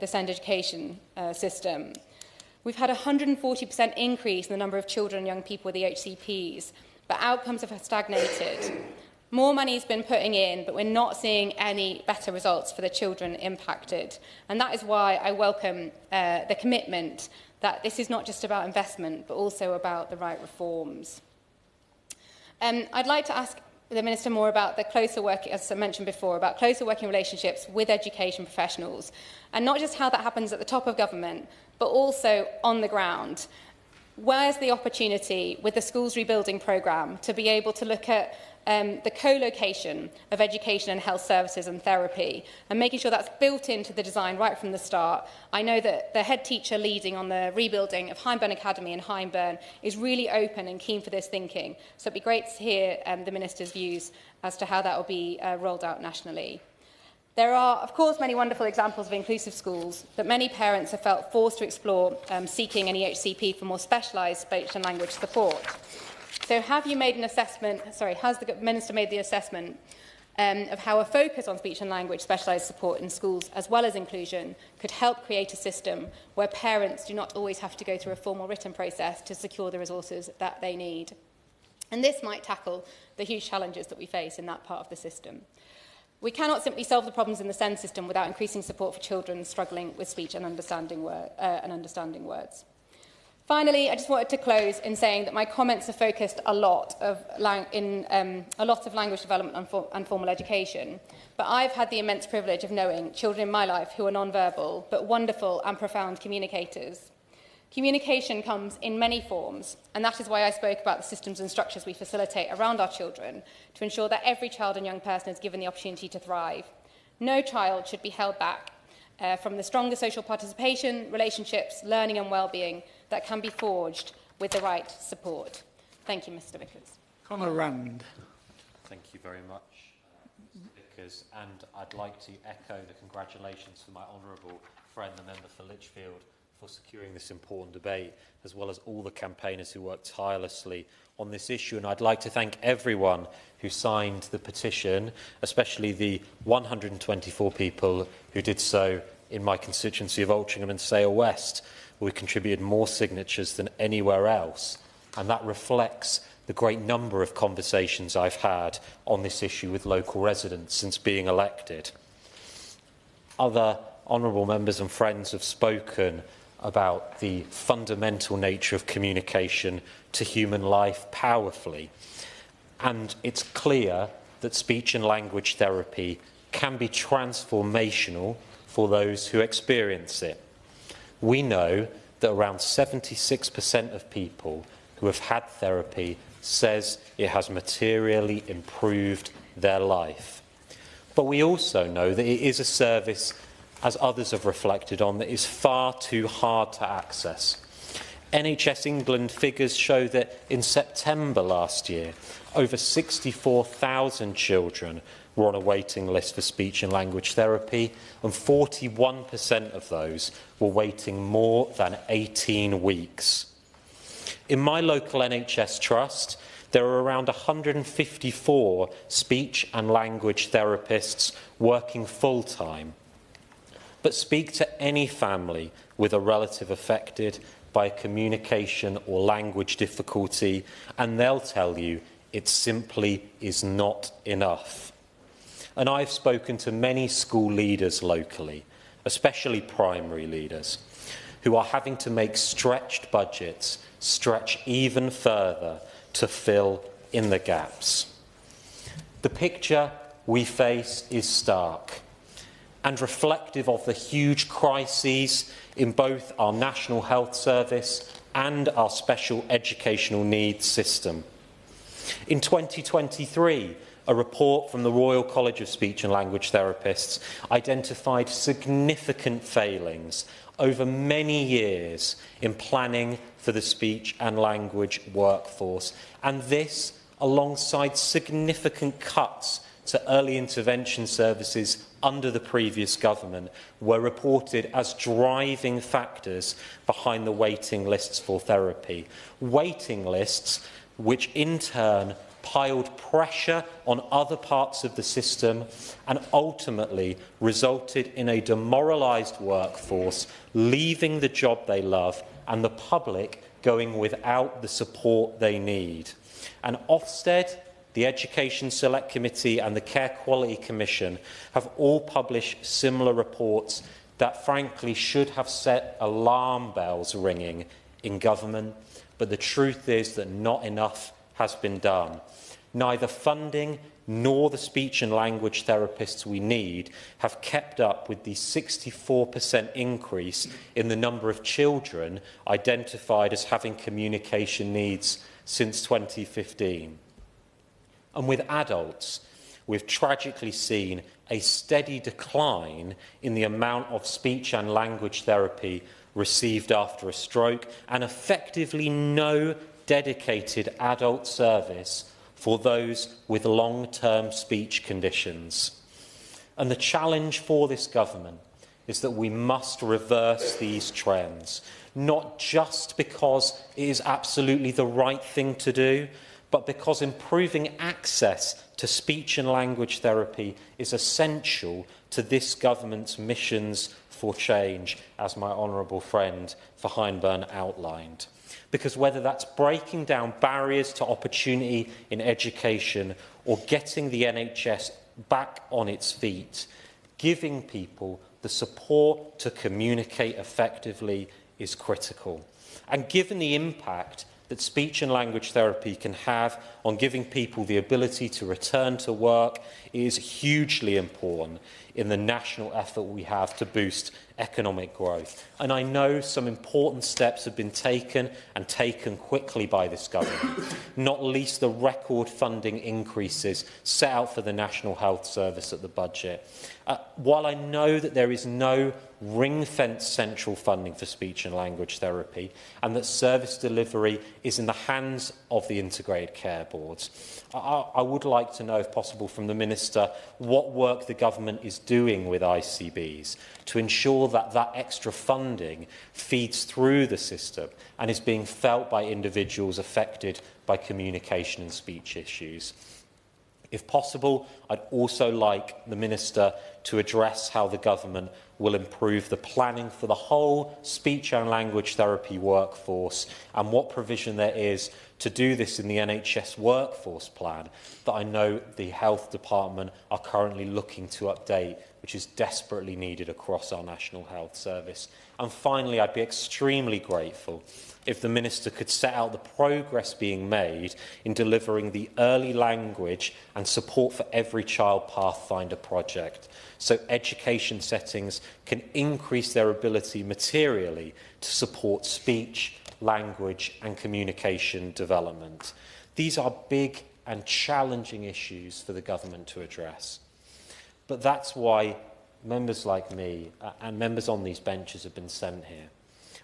SEND education system. We've had a 140% increase in the number of children and young people with EHCPs, but outcomes have stagnated. More money has been putting in, but we're not seeing any better results for the children impacted. And that is why I welcome the commitment that this is not just about investment, but also about the right reforms. I'd like to ask the Minister more about the closer work, as I mentioned before, about closer working relationships with education professionals, and not just how that happens at the top of government, but also on the ground. Where's the opportunity with the schools rebuilding programme to be able to look at the co-location of education and health services and therapy, and making sure that's built into the design right from the start? I know that the head teacher leading on the rebuilding of Hyndburn Academy in Hyndburn is really open and keen for this thinking, so it'd be great to hear the Minister's views as to how that will be rolled out nationally. There are, of course, many wonderful examples of inclusive schools, but many parents have felt forced to explore seeking an EHCP for more specialised speech and language support. So have you made an assessment, has the Minister made the assessment of how a focus on speech and language specialised support in schools, as well as inclusion, could help create a system where parents do not always have to go through a formal written process to secure the resources that they need? And this might tackle the huge challenges that we face in that part of the system. We cannot simply solve the problems in the SEND system without increasing support for children struggling with speech and understanding words. Finally, I just wanted to close in saying that my comments are focused a lot of language development and formal education, but I've had the immense privilege of knowing children in my life who are non-verbal, but wonderful and profound communicators. Communication comes in many forms, and that is why I spoke about the systems and structures we facilitate around our children to ensure that every child and young person is given the opportunity to thrive. No child should be held back from the stronger social participation, relationships, learning and well-being that can be forged with the right support. Thank you, Mr Vickers. Conor Rand. Thank you very much, Mr Vickers, and I'd like to echo the congratulations to my honourable friend, the member for Lichfield, for securing this important debate, as well as all the campaigners who worked tirelessly on this issue. And I'd like to thank everyone who signed the petition, especially the 124 people who did so in my constituency of Altrincham and Sale West, where we contributed more signatures than anywhere else. And that reflects the great number of conversations I've had on this issue with local residents since being elected. Other honourable members and friends have spoken about the fundamental nature of communication to human life powerfully. And it's clear that speech and language therapy can be transformational for those who experience it. We know that around 76% of people who have had therapy says it has materially improved their life. But we also know that it is a service, as others have reflected on, that is far too hard to access. NHS England figures show that in September last year, over 64,000 children were on a waiting list for speech and language therapy, and 41% of those were waiting more than 18 weeks. In my local NHS trust, there are around 154 speech and language therapists working full-time. But speak to any family with a relative affected by a communication or language difficulty, and they'll tell you it simply is not enough. And I've spoken to many school leaders locally, especially primary leaders, who are having to make stretched budgets stretch even further to fill in the gaps. The picture we face is stark and reflective of the huge crises in both our National Health Service and our special educational needs system. In 2023, a report from the Royal College of Speech and Language Therapists identified significant failings over many years in planning for the speech and language workforce, and this alongside significant cuts to early intervention services under the previous government were reported as driving factors behind the waiting lists for therapy. Waiting lists which in turn piled pressure on other parts of the system and ultimately resulted in a demoralised workforce leaving the job they love and the public going without the support they need. And Ofsted, the Education Select Committee and the Care Quality Commission have all published similar reports that frankly should have set alarm bells ringing in government, but the truth is that not enough has been done. Neither funding nor the speech and language therapists we need have kept up with the 64% increase in the number of children identified as having communication needs since 2015. And with adults, we've tragically seen a steady decline in the amount of speech and language therapy received after a stroke and effectively no dedicated adult service for those with long-term speech conditions. And the challenge for this government is that we must reverse these trends, not just because it is absolutely the right thing to do, but because improving access to speech and language therapy is essential to this government's missions for change, as my honourable friend for Hyndburn outlined. Because whether that's breaking down barriers to opportunity in education or getting the NHS back on its feet, giving people the support to communicate effectively is critical. And given the impact that speech and language therapy can have on giving people the ability to return to work, it is hugely important in the national effort we have to boost economic growth. And I know some important steps have been taken and taken quickly by this government, not least the record funding increases set out for the National Health Service at the budget. While I know that there is no ring-fenced central funding for speech and language therapy and that service delivery is in the hands of the integrated care boards, I would like to know, if possible, from the Minister what work the government is doing with ICBs to ensure that that extra funding feeds through the system and is being felt by individuals affected by communication and speech issues. If possible, I'd also like the Minister to address how the government will improve the planning for the whole speech and language therapy workforce and what provision there is to do this in the NHS workforce plan that I know the Health Department are currently looking to update, which is desperately needed across our National Health Service. And finally, I'd be extremely grateful if the Minister could set out the progress being made in delivering the early language and support for every child Pathfinder project, so education settings can increase their ability materially to support speech, language and communication development. These are big and challenging issues for the government to address. But that's why members like me and members on these benches have been sent here.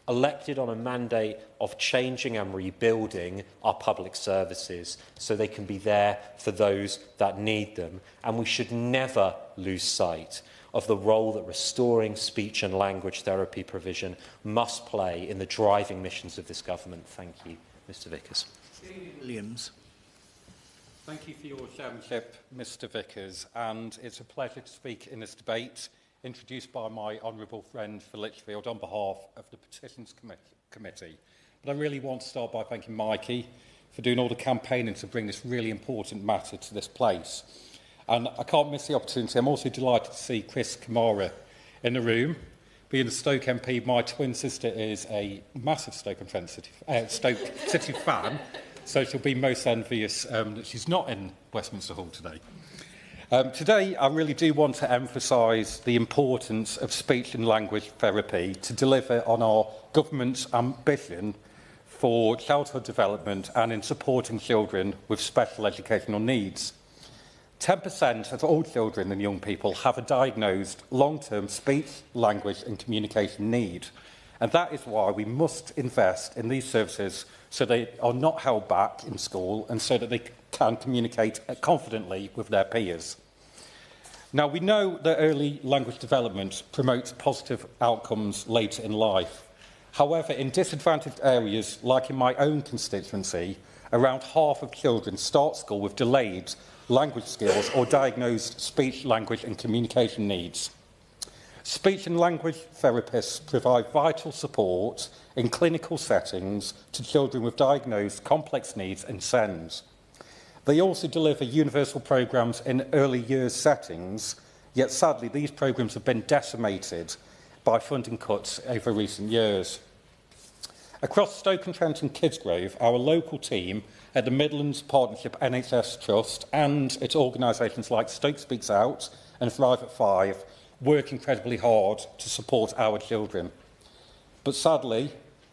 elected on a mandate of changing and rebuilding our public services so they can be there for those that need them. And we should never lose sight of the role that restoring speech and language therapy provision must play in the driving missions of this government. Thank you, Mr Vickers. Williams. Thank you for your chairmanship, Mr Vickers, and it's a pleasure to speak in this debate introduced by my honourable friend for Lichfield on behalf of the Petitions Committee. But I really want to start by thanking Mikey for doing all the campaigning to bring this really important matter to this place. And I can't miss the opportunity. I'm also delighted to see Chris Kamara in the room. Being a Stoke MP, my twin sister is a massive Stoke City fan, so she'll be most envious that she's not in Westminster Hall today. Today, I really do want to emphasise the importance of speech and language therapy to deliver on our government's ambition for childhood development and in supporting children with special educational needs. 10% of all children and young people have a diagnosed long-term speech, language and communication need. And that is why we must invest in these services so they are not held back in school and so that they can communicate confidently with their peers. Now, we know that early language development promotes positive outcomes later in life. However, in disadvantaged areas, like in my own constituency, around half of children start school with delayed language skills or diagnosed speech, language and communication needs. Speech and language therapists provide vital support in clinical settings to children with diagnosed complex needs and SEND. They also deliver universal programmes in early years settings, yet sadly these programmes have been decimated by funding cuts over recent years. Across Stoke-on-Trent and Kidsgrove, our local team at the Midlands Partnership NHS Trust and its organisations like Stoke Speaks Out and Thrive at 5 work incredibly hard to support our children. But sadly,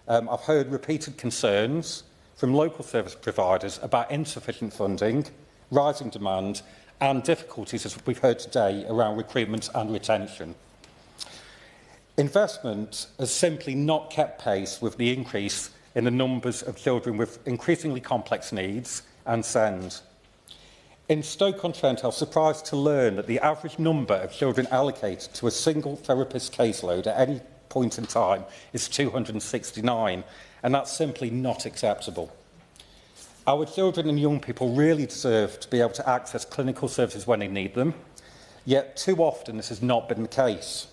I've heard repeated concerns from local service providers about insufficient funding, rising demand and difficulties, as we've heard today, around recruitment and retention. Investment has simply not kept pace with the increase in the numbers of children with increasingly complex needs and SEND. In Stoke-on-Trent, I was surprised to learn that the average number of children allocated to a single therapist caseload at any point in time is 269, and that's simply not acceptable. Our children and young people really deserve to be able to access clinical services when they need them, yet too often this has not been the case.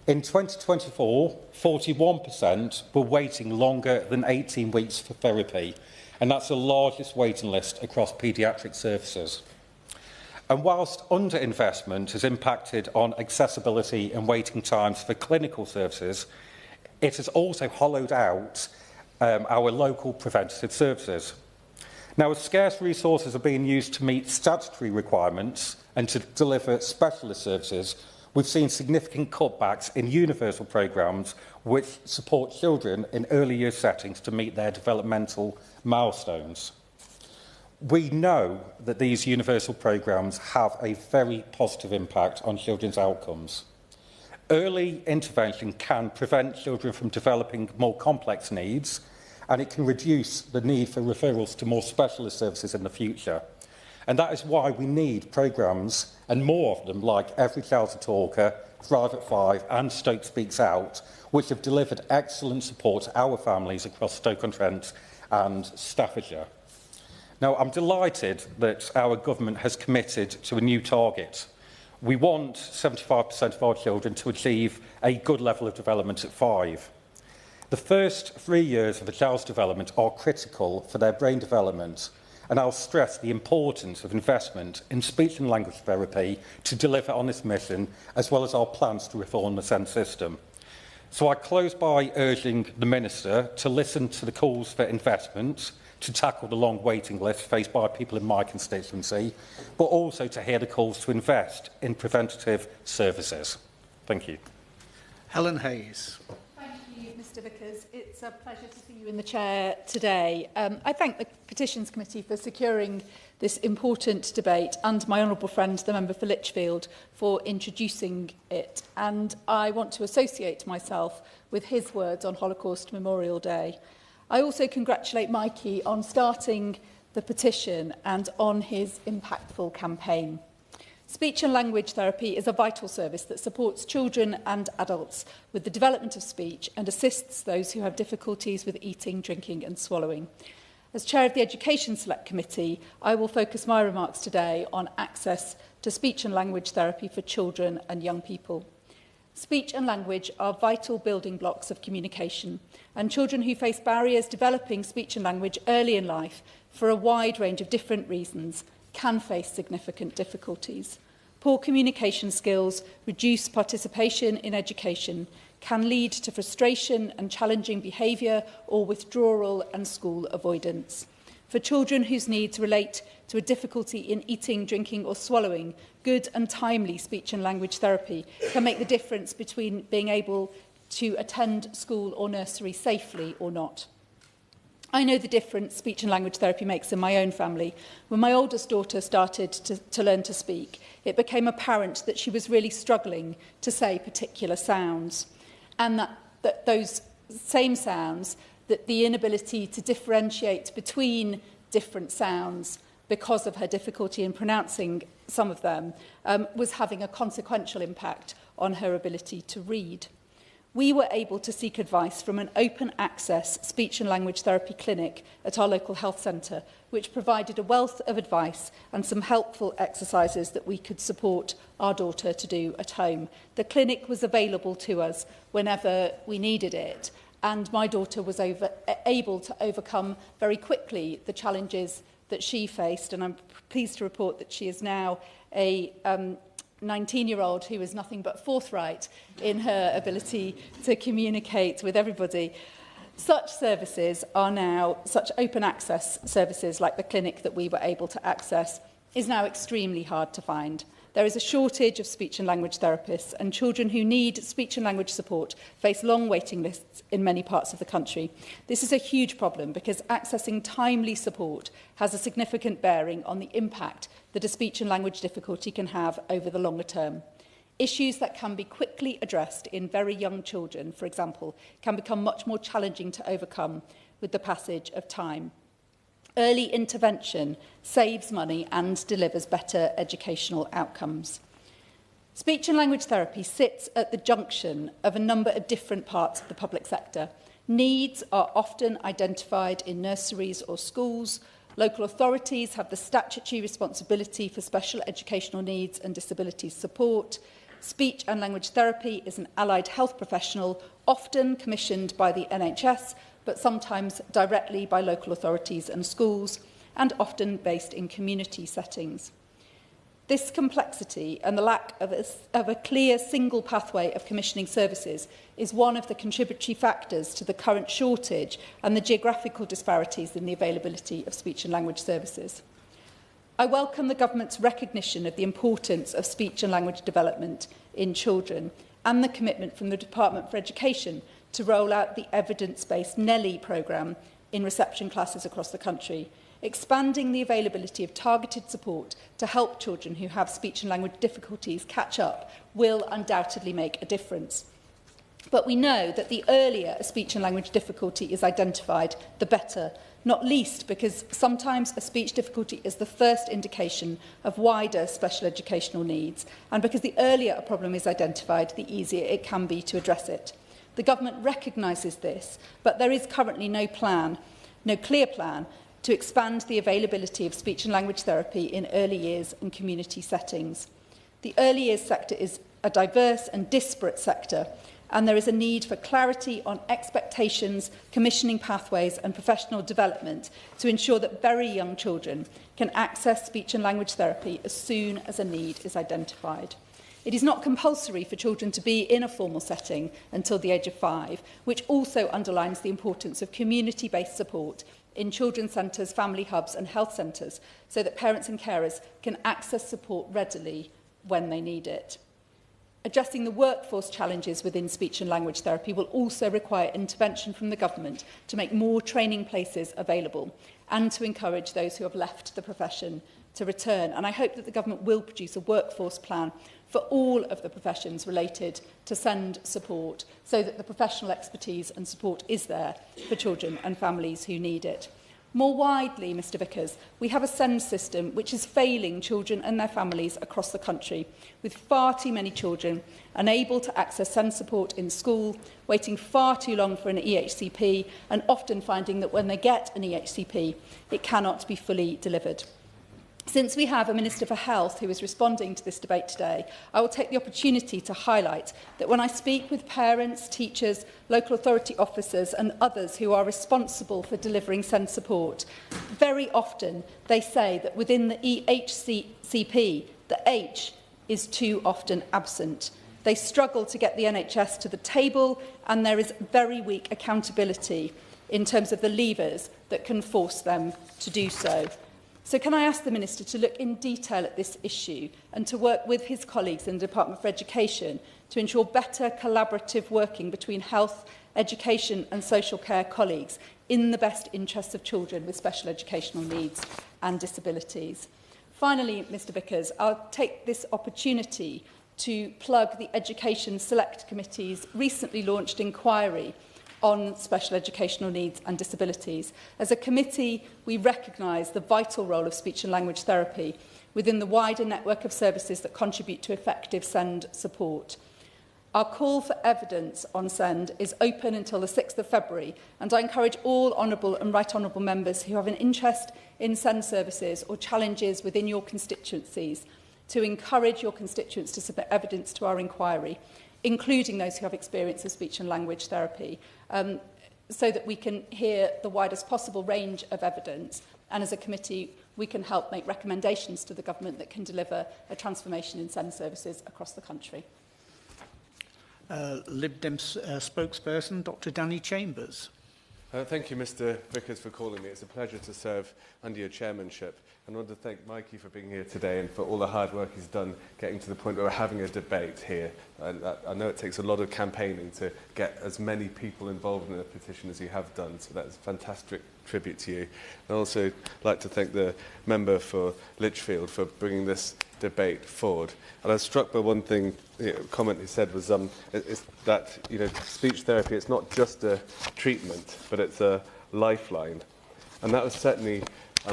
In 2024, 41% were waiting longer than 18 weeks for therapy, and that's the largest waiting list across paediatric services. And whilst underinvestment has impacted on accessibility and waiting times for clinical services, it has also hollowed out our local preventative services. Now, as scarce resources are being used to meet statutory requirements and to deliver specialist services, we've seen significant cutbacks in universal programmes which support children in early year settings to meet their developmental milestones. We know that these universal programmes have a very positive impact on children's outcomes. Early intervention can prevent children from developing more complex needs, and it can reduce the need for referrals to more specialist services in the future. And that is why we need programmes, and more of them, like Every Child's a Talker, Thrive at 5 and Stoke Speaks Out, which have delivered excellent support to our families across Stoke-on-Trent and Staffordshire. Now, I'm delighted that our government has committed to a new target. We want 75% of our children to achieve a good level of development at 5. The first 3 years of a child's development are critical for their brain development, and I'll stress the importance of investment in speech and language therapy to deliver on this mission, as well as our plans to reform the SEND system. So I close by urging the Minister to listen to the calls for investment, to tackle the long waiting list faced by people in my constituency, but also to hear the calls to invest in preventative services. Thank you. Helen Hayes. Thank you, Mr Mr Vickers. It's a pleasure to see you in the chair today. I thank the Petitions Committee for securing this important debate and my honourable friend, the member for Lichfield, for introducing it. And I want to associate myself with his words on Holocaust Memorial Day. I also congratulate Mikey on starting the petition and on his impactful campaign. Speech and language therapy is a vital service that supports children and adults with the development of speech and assists those who have difficulties with eating, drinking and swallowing. As Chair of the Education Select Committee, I will focus my remarks today on access to speech and language therapy for children and young people. Speech and language are vital building blocks of communication, and children who face barriers developing speech and language early in life for a wide range of different reasons can face significant difficulties. Poor communication skills, reduced participation in education, can lead to frustration and challenging behaviour or withdrawal and school avoidance. For children whose needs relate to a difficulty in eating, drinking or swallowing, good and timely speech and language therapy can make the difference between being able to attend school or nursery safely or not. I know the difference speech and language therapy makes in my own family. When my oldest daughter started to learn to speak, it became apparent that she was really struggling to say particular sounds, and that those same sounds, that the inability to differentiate between different sounds because of her difficulty in pronouncing some of them, was having a consequential impact on her ability to read. We were able to seek advice from an open access speech and language therapy clinic at our local health centre, which provided a wealth of advice and some helpful exercises that we could support our daughter to do at home. The clinic was available to us whenever we needed it, and my daughter was able to overcome very quickly the challenges that she faced, and I'm pleased to report that she is now a 19-year-old who is nothing but forthright in her ability to communicate with everybody. Such services are now, such open access services like the clinic that we were able to access, is now extremely hard to find. There is a shortage of speech and language therapists, and children who need speech and language support face long waiting lists in many parts of the country. This is a huge problem because accessing timely support has a significant bearing on the impact that a speech and language difficulty can have over the longer term. Issues that can be quickly addressed in very young children, for example, can become much more challenging to overcome with the passage of time. Early intervention saves money and delivers better educational outcomes. Speech and language therapy sits at the junction of a number of different parts of the public sector. Needs are often identified in nurseries or schools. Local authorities have the statutory responsibility for special educational needs and disabilities support. Speech and language therapy is an allied health professional, often commissioned by the NHS, but sometimes directly by local authorities and schools, and often based in community settings. This complexity and the lack of a clear single pathway of commissioning services is one of the contributory factors to the current shortage and the geographical disparities in the availability of speech and language services. I welcome the government's recognition of the importance of speech and language development in children and the commitment from the Department for Education to roll out the evidence-based NELLI programme in reception classes across the country. Expanding the availability of targeted support to help children who have speech and language difficulties catch up will undoubtedly make a difference. But we know that the earlier a speech and language difficulty is identified, the better, not least because sometimes a speech difficulty is the first indication of wider special educational needs, and because the earlier a problem is identified, the easier it can be to address it. The government recognises this, but there is currently no clear plan to expand the availability of speech and language therapy in early years and community settings. The early years sector is a diverse and disparate sector, and there is a need for clarity on expectations, commissioning pathways and professional development to ensure that very young children can access speech and language therapy as soon as a need is identified. It is not compulsory for children to be in a formal setting until the age of 5, which also underlines the importance of community-based support in children's centres, family hubs and health centres, so that parents and carers can access support readily when they need it. Addressing the workforce challenges within speech and language therapy will also require intervention from the government to make more training places available and to encourage those who have left the profession to return. And I hope that the government will produce a workforce plan for all of the professions related to SEND support so that the professional expertise and support is there for children and families who need it. More widely, Mr Vickers, we have a SEND system which is failing children and their families across the country, with far too many children unable to access SEND support in school, waiting far too long for an EHCP, and often finding that when they get an EHCP, it cannot be fully delivered. Since we have a Minister for Health who is responding to this debate today, I will take the opportunity to highlight that when I speak with parents, teachers, local authority officers and others who are responsible for delivering SEND support, very often they say that within the EHCP, the H is too often absent. They struggle to get the NHS to the table, and there is very weak accountability in terms of the levers that can force them to do so. So can I ask the Minister to look in detail at this issue and to work with his colleagues in the Department for Education to ensure better collaborative working between health, education and social care colleagues in the best interests of children with special educational needs and disabilities? Finally, Mr Vickers, I'll take this opportunity to plug the Education Select Committee's recently launched inquiry on special educational needs and disabilities. As a committee, we recognise the vital role of speech and language therapy within the wider network of services that contribute to effective SEND support. Our call for evidence on SEND is open until the 6th of February, and I encourage all honourable and right honourable members who have an interest in SEND services or challenges within your constituencies to encourage your constituents to submit evidence to our inquiry, including those who have experience of speech and language therapy, so that we can hear the widest possible range of evidence. And as a committee, we can help make recommendations to the government that can deliver a transformation in SEND services across the country. Lib Dem spokesperson, Dr Danny Chambers. Thank you, Mr Vickers, for calling me. It's a pleasure to serve under your chairmanship. And I want to thank Mikey for being here today and for all the hard work he's done getting to the point where we're having a debate here. And I know it takes a lot of campaigning to get as many people involved in a petition as you have done, so that's a fantastic tribute to you. I'd also like to thank the member for Lichfield for bringing this debate forward. And I was struck by one thing, comment he said was is that speech therapy, it's not just a treatment, but it's a lifeline. And that was certainly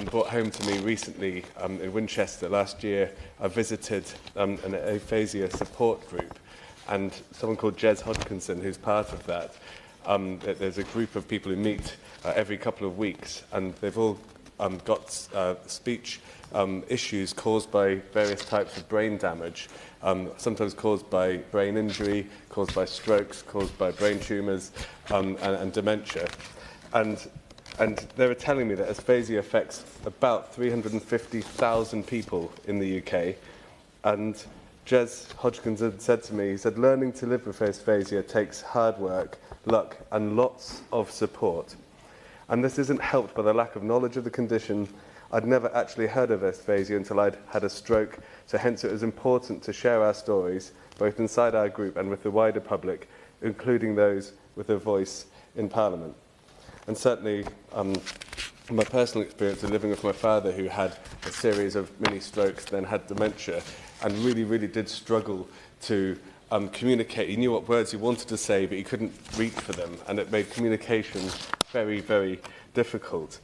brought home to me recently in Winchester. Last year, I visited an aphasia support group, and someone called Jez Hodgkinson, who's part of that. There's a group of people who meet every couple of weeks, and they've all got speech issues caused by various types of brain damage, sometimes caused by brain injury, caused by strokes, caused by brain tumours, and dementia. And they were telling me that aphasia affects about 350,000 people in the UK. And Jez Hodgkinson said to me, he said, learning to live with aphasia takes hard work, luck, and lots of support. And this isn't helped by the lack of knowledge of the condition. I'd never actually heard of aphasia until I'd had a stroke, so hence it was important to share our stories, both inside our group and with the wider public, including those with a voice in Parliament. And certainly, my personal experience of living with my father, who had a series of mini strokes, then had dementia, and really, really did struggle to communicate. He knew what words he wanted to say, but he couldn't reach for them, and it made communication very, very difficult,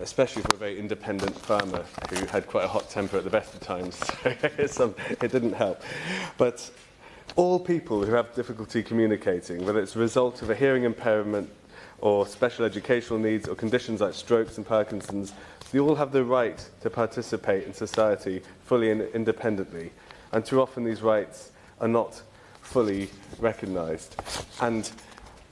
especially for a very independent farmer who had quite a hot temper at the best of times. So it didn't help. But all people who have difficulty communicating, whether it's a result of a hearing impairment, or special educational needs, or conditions like strokes and Parkinson's, they all have the right to participate in society fully and independently. And too often these rights are not fully recognised. And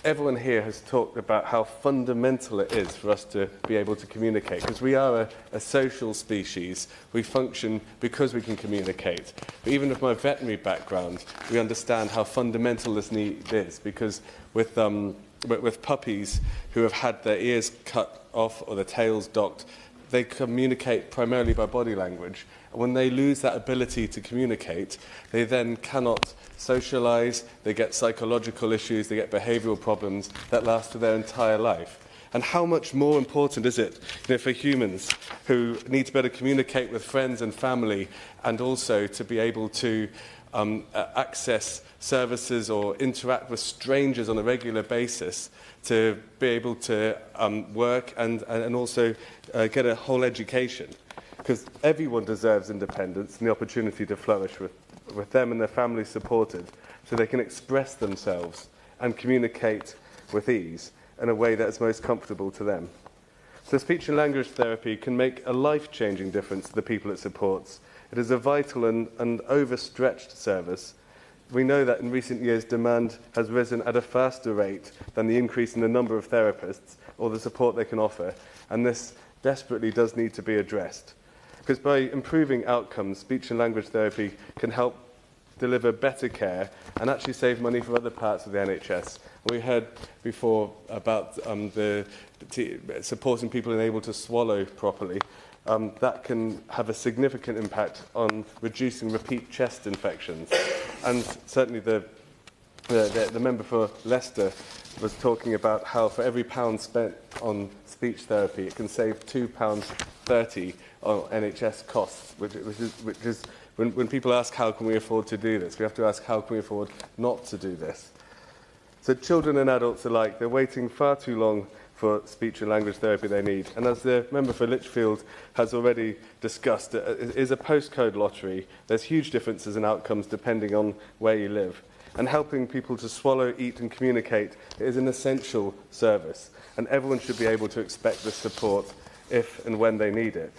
everyone here has talked about how fundamental it is for us to be able to communicate, because we are a social species. We function because we can communicate. But even with my veterinary background, we understand how fundamental this need is, because with puppies who have had their ears cut off or their tails docked, they communicate primarily by body language, And when they lose that ability to communicate, they then cannot socialise, they get psychological issues, they get behavioural problems that last for their entire life. And how much more important is it, for humans who need to be able to communicate with friends and family, and also to be able to access services or interact with strangers on a regular basis, to be able to work and also get a whole education? Because everyone deserves independence and the opportunity to flourish with them and their families supported, so they can express themselves and communicate with ease in a way that is most comfortable to them. So speech and language therapy can make a life-changing difference to the people it supports. It is a vital and overstretched service. We know that in recent years demand has risen at a faster rate than the increase in the number of therapists or the support they can offer, and this desperately does need to be addressed. Because by improving outcomes, speech and language therapy can help deliver better care and actually save money for other parts of the NHS. We heard before about supporting people unable to swallow properly. That can have a significant impact on reducing repeat chest infections. And certainly the member for Leicester was talking about how for every £1 spent on speech therapy, it can save £2.30 on NHS costs, which is when people ask how can we afford to do this, we have to ask how can we afford not to do this. So children and adults alike, they're waiting far too long for speech and language therapy they need. And as the member for Lichfield has already discussed, it is a postcode lottery. There's huge differences in outcomes depending on where you live. And helping people to swallow, eat and communicate is an essential service. And everyone should be able to expect this support if and when they need it.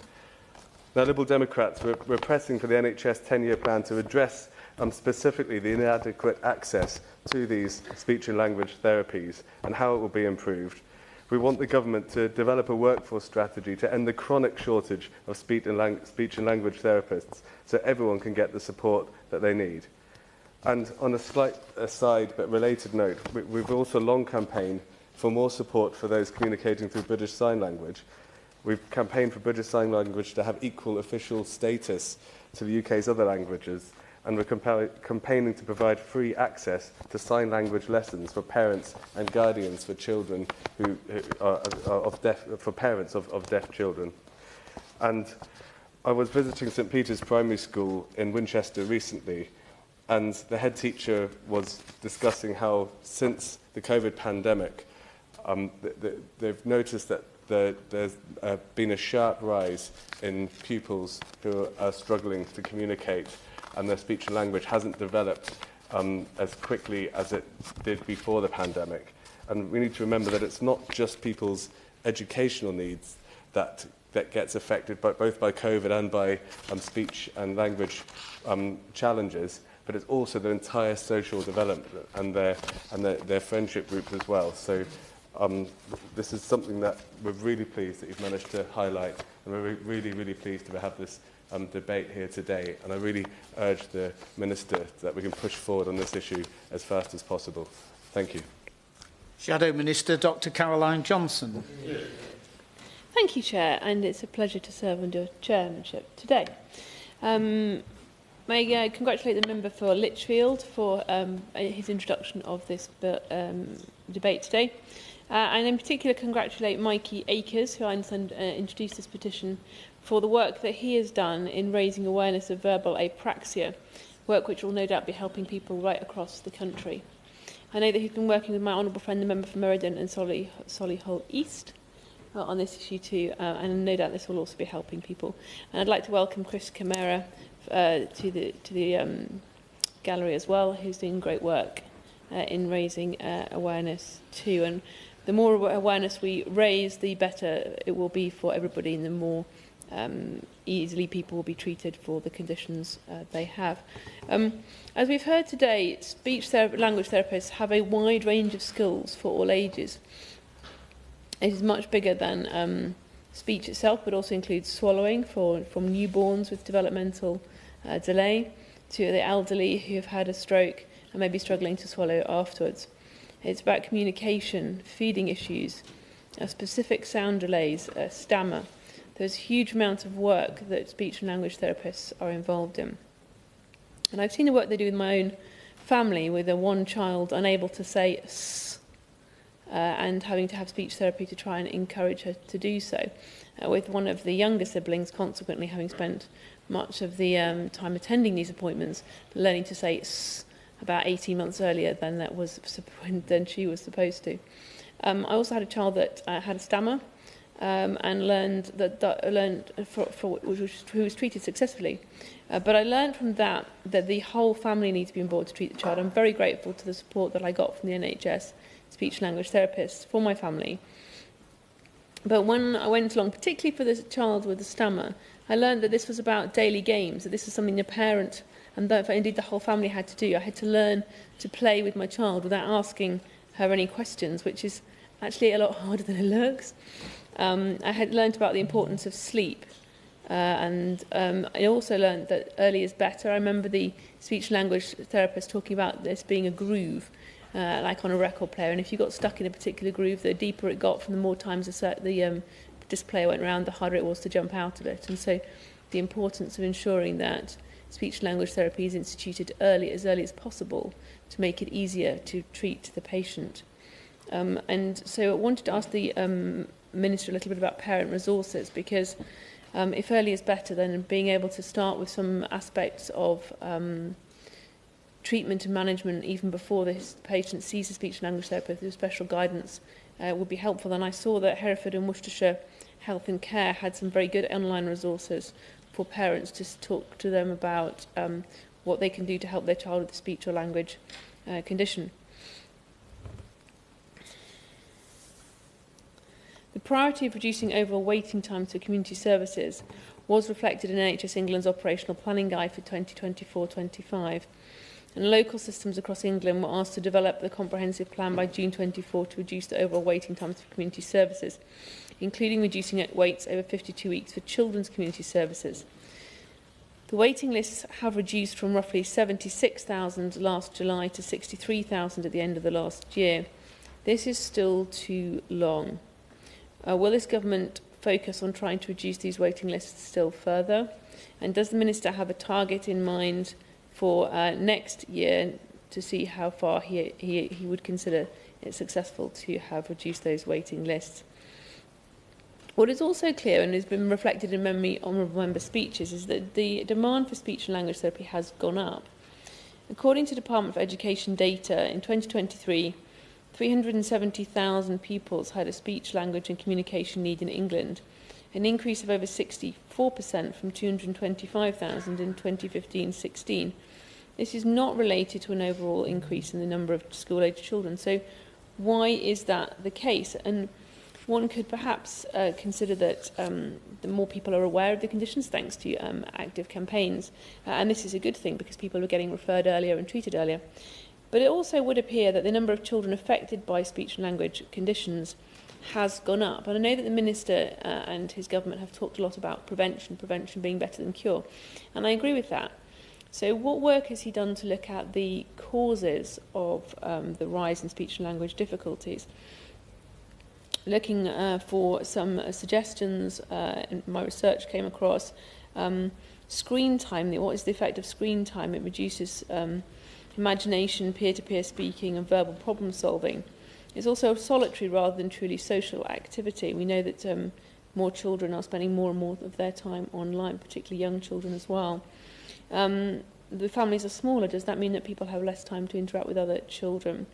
Now, Liberal Democrats, we're pressing for the NHS 10-year plan to address specifically the inadequate access to these speech and language therapies and how it will be improved. We want the government to develop a workforce strategy to end the chronic shortage of speech and language therapists so everyone can get the support that they need. And on a slight aside but related note, we've also long campaigned for more support for those communicating through British Sign Language. We've campaigned for British Sign Language to have equal official status to the UK's other languages, and we're campaigning to provide free access to sign language lessons for parents and guardians for children who are for parents of deaf children. And I was visiting St Peter's Primary School in Winchester recently, and the head teacher was discussing how since the COVID pandemic, they've noticed that there's been a sharp rise in pupils who are struggling to communicate, and their speech and language hasn't developed as quickly as it did before the pandemic. And we need to remember that it's not just people's educational needs that gets affected both by COVID and by speech and language challenges, but it's also their entire social development and their friendship group as well. So this is something that we're really pleased that you've managed to highlight, and we're really pleased to have this debate here today. And I really urge the Minister that we can push forward on this issue as fast as possible. Thank you. Shadow Minister Dr Caroline Johnson. Thank you, Chair, and it's a pleasure to serve under your chairmanship today. May I congratulate the member for Lichfield for his introduction of this debate today. And in particular congratulate Mikey Akers, who I understand introduced this petition, for the work that he has done in raising awareness of verbal apraxia, work which will no doubt be helping people right across the country. I know that he's been working with my honourable friend, the member for Meriden and Solihull East, on this issue too, and no doubt this will also be helping people. And I'd like to welcome Chris Camara to the gallery as well, who's doing great work in raising awareness too. And the more awareness we raise, the better it will be for everybody, and the more easily people will be treated for the conditions they have. As we've heard today, language therapists have a wide range of skills for all ages. It is much bigger than speech itself, but also includes swallowing from newborns with developmental delay to the elderly who have had a stroke and may be struggling to swallow afterwards. It's about communication, feeding issues, specific sound delays, stammer, There's a huge amount of work that speech and language therapists are involved in. And I've seen the work they do with my own family, with a one child unable to say s, and having to have speech therapy to try and encourage her to do so, with one of the younger siblings consequently having spent much of the time attending these appointments, learning to say s about 18 months earlier than she was supposed to. I also had a child that had a stammer, and learned who was treated successfully. But I learned from that the whole family needs to be on board to treat the child. I'm very grateful to the support that I got from the NHS speech and language therapists for my family. But when I went along, particularly for this child with the stammer, I learned that this was about daily games, that this was something the parent and indeed the whole family had to do. I had to learn to play with my child without asking her any questions, which is actually a lot harder than it looks. I had learned about the importance of sleep, and I also learned that early is better. I remember the speech and language therapist talking about this being a groove, like on a record player, and if you got stuck in a particular groove, the deeper it got, from the more times the disc player went round, the harder it was to jump out of it. And so the importance of ensuring that speech and language therapy is instituted as early as possible to make it easier to treat the patient. And so I wanted to ask the Minister a little bit about parent resources, because if early is better, then being able to start with some aspects of treatment and management even before the patient sees a speech and language therapist with special guidance would be helpful. And I saw that Hereford and Worcestershire Health and Care had some very good online resources for parents to talk to them about what they can do to help their child with a speech or language condition. The priority of reducing overall waiting times for community services was reflected in NHS England's operational planning guide for 2024-25. And local systems across England were asked to develop the comprehensive plan by June 24 to reduce the overall waiting times for community services, including reducing waits over 52 weeks for children's community services. The waiting lists have reduced from roughly 76,000 last July to 63,000 at the end of the last year. This is still too long. Will this government focus on trying to reduce these waiting lists still further? And does the Minister have a target in mind for next year to see how far he would consider it successful to have reduced those waiting lists? What is also clear, and has been reflected in many honourable member speeches, is that the demand for speech and language therapy has gone up. According to Department for Education data, in 2023, 370,000 pupils had a speech, language and communication need in England, an increase of over 64% from 225,000 in 2015-16. This is not related to an overall increase in the number of school-aged children. So why is that the case? And one could perhaps consider that the more people are aware of the conditions, thanks to active campaigns, and this is a good thing because people are getting referred earlier and treated earlier. But it also would appear that the number of children affected by speech and language conditions has gone up. And I know that the Minister and his government have talked a lot about prevention being better than cure. And I agree with that. So what work has he done to look at the causes of the rise in speech and language difficulties? Looking for some suggestions, in my research came across screen time. What is the effect of screen time? It reduces imagination, peer-to-peer speaking and verbal problem solving. It's also a solitary rather than truly social activity. We know that more children are spending more and more of their time online, particularly young children as well. The families are smaller. Does that mean that people have less time to interact with other children?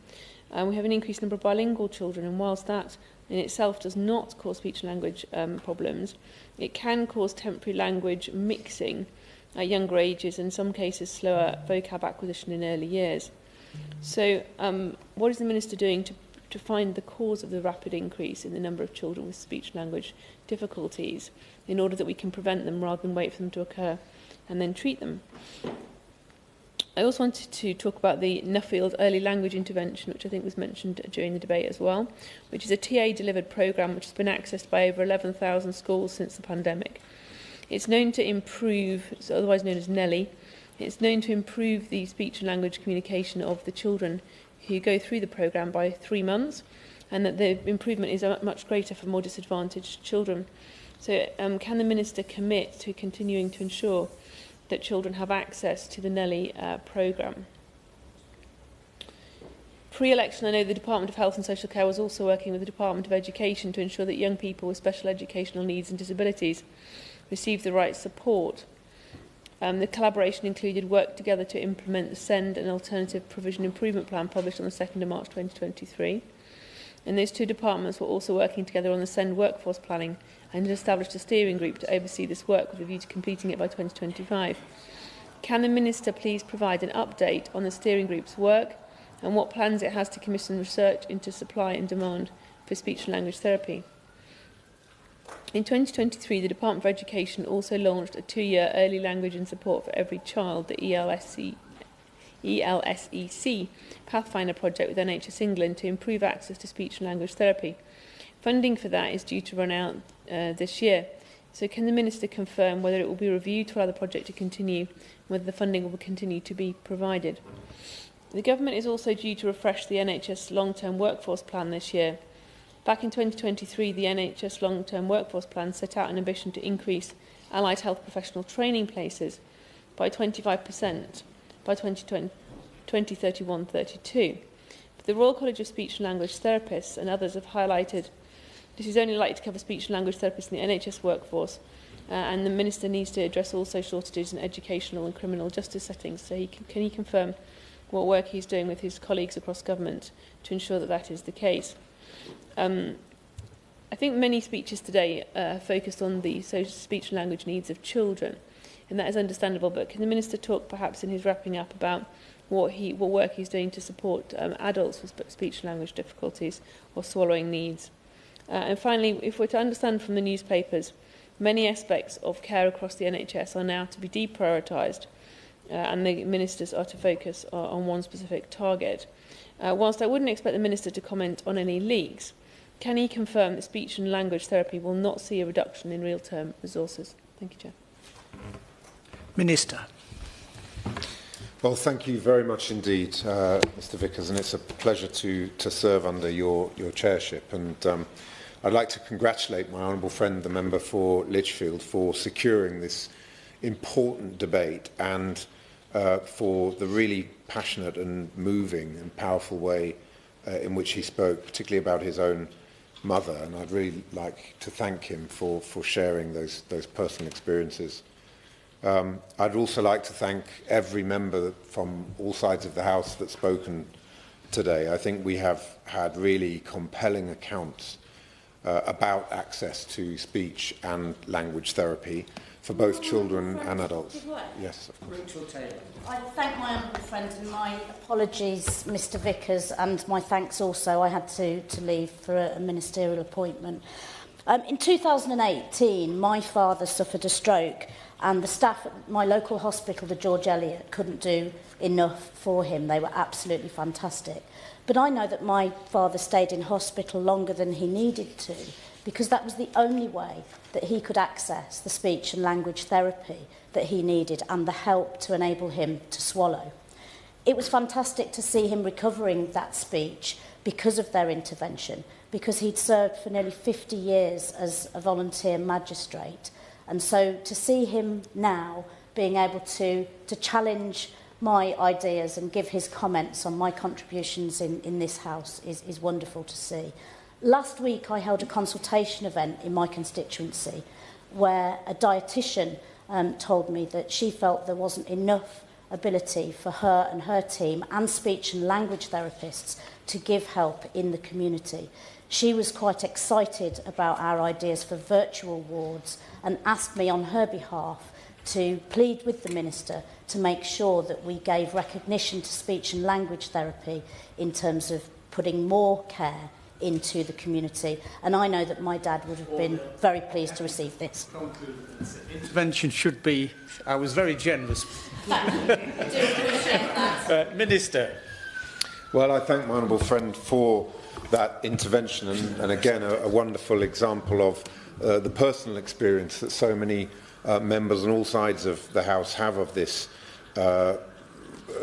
We have an increased number of bilingual children, and whilst that in itself does not cause speech and language problems, it can cause temporary language mixing at younger ages, in some cases slower vocab acquisition in early years. So what is the Minister doing to find the cause of the rapid increase in the number of children with speech and language difficulties in order that we can prevent them rather than wait for them to occur and then treat them? I also wanted to talk about the Nuffield Early Language Intervention, which I think was mentioned during the debate as well, which is a TA-delivered programme which has been accessed by over 11,000 schools since the pandemic. It's known to improve, it's otherwise known as Nelly, it's known to improve the speech and language communication of the children who go through the programme by 3 months, and that the improvement is much greater for more disadvantaged children. So can the Minister commit to continuing to ensure that children have access to the Nelly programme? Pre-election, I know the Department of Health and Social Care was also working with the Department of Education to ensure that young people with special educational needs and disabilities receive the right support. The collaboration included work together to implement the SEND and Alternative Provision Improvement Plan published on the 2nd of March 2023. And those two departments were also working together on the SEND workforce planning and had established a steering group to oversee this work with a view to completing it by 2025. Can the Minister please provide an update on the steering group's work and what plans it has to commission research into supply and demand for speech and language therapy? In 2023, the Department of Education also launched a 2-year Early Language and Support for Every Child, the ELSEC Pathfinder project with NHS England to improve access to speech and language therapy. Funding for that is due to run out this year. So can the Minister confirm whether it will be reviewed to allow the project to continue and whether the funding will continue to be provided? The Government is also due to refresh the NHS long-term workforce plan this year. Back in 2023, the NHS long-term workforce plan set out an ambition to increase allied health professional training places by 25% by 2031-32. But the Royal College of Speech and Language Therapists and others have highlighted this is only likely to cover speech and language therapists in the NHS workforce, and the Minister needs to address also shortages in educational and criminal justice settings. So can he confirm what work he's doing with his colleagues across government to ensure that that is the case? I think many speeches today focused on the speech and language needs of children, and that is understandable, but can the Minister talk perhaps in his wrapping up about what work he's doing to support adults with speech and language difficulties or swallowing needs? And finally, if we're to understand from the newspapers, many aspects of care across the NHS are now to be deprioritised, and the ministers are to focus on one specific target. Whilst I wouldn't expect the Minister to comment on any leaks, can he confirm that speech and language therapy will not see a reduction in real-term resources? Thank you, Chair. Minister. Well, thank you very much indeed, Mr Vickers, and it's a pleasure to serve under your chairship. And I'd like to congratulate my honourable friend, the member for Lichfield, for securing this important debate and for the really passionate and moving and powerful way in which he spoke, particularly about his own mother. And I'd really like to thank him for sharing those personal experiences. I'd also like to thank every member from all sides of the House that's spoken today. I think we have had really compelling accounts about access to speech and language therapy for both children and adults. Yes, of course. I thank my honourable friend, and my apologies, Mr Vickers, and my thanks also. I had to leave for a ministerial appointment. In 2018, my father suffered a stroke, and the staff at my local hospital, the George Eliot, couldn't do enough for him. They were absolutely fantastic. But I know that my father stayed in hospital longer than he needed to, because that was the only way that he could access the speech and language therapy that he needed and the help to enable him to swallow. It was fantastic to see him recovering that speech because of their intervention, because he'd served for nearly 50 years as a volunteer magistrate. And so to see him now being able to challenge my ideas and give his comments on my contributions in this House is wonderful to see. Last week I held a consultation event in my constituency where a dietitian told me that she felt there wasn't enough ability for her and her team and speech and language therapists to give help in the community. She was quite excited about our ideas for virtual wards and asked me on her behalf to plead with the Minister to make sure that we gave recognition to speech and language therapy in terms of putting more care into the community. And I know that my dad would have been very pleased to receive this. Intervention should be, I was very generous. Minister. Well, I thank my honourable friend for that intervention and again a wonderful example of the personal experience that so many members on all sides of the House have of this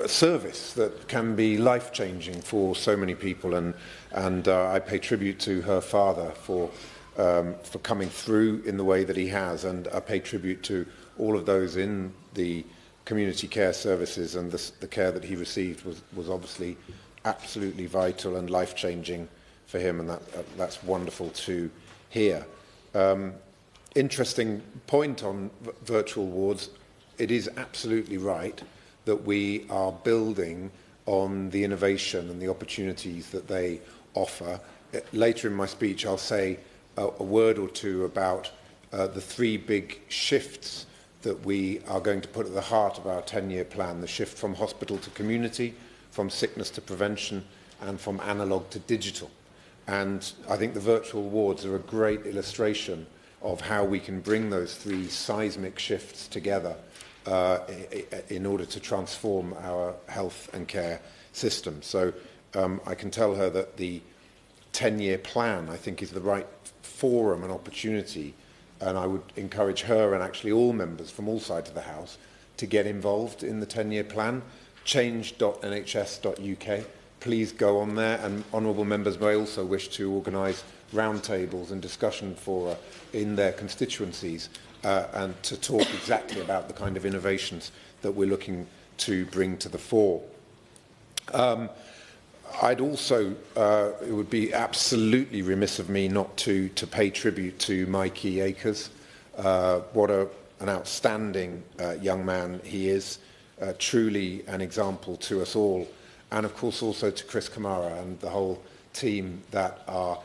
service that can be life-changing for so many people, and I pay tribute to her father for for coming through in the way that he has, and I pay tribute to all of those in the community care services, and the care that he received was obviously absolutely vital and life-changing for him, and that's wonderful to hear. Interesting point on virtual wards. It is absolutely right that we are building on the innovation and the opportunities that they offer. Later in my speech, I'll say a word or two about the three big shifts that we are going to put at the heart of our 10-year plan: the shift from hospital to community, from sickness to prevention, and from analogue to digital. And I think the virtual wards are a great illustration of how we can bring those three seismic shifts together in order to transform our health and care system. So I can tell her that the 10-year plan, I think, is the right forum and opportunity, and I would encourage her and actually all members from all sides of the House to get involved in the 10-year plan. change.nhs.uk. Please go on there, and honourable members may also wish to organise roundtables and discussion fora in their constituencies and to talk exactly about the kind of innovations that we're looking to bring to the fore. I'd also, it would be absolutely remiss of me not to pay tribute to Mikey Akers. What an outstanding young man he is, truly an example to us all. And of course also to Chris Kamara and the whole team that are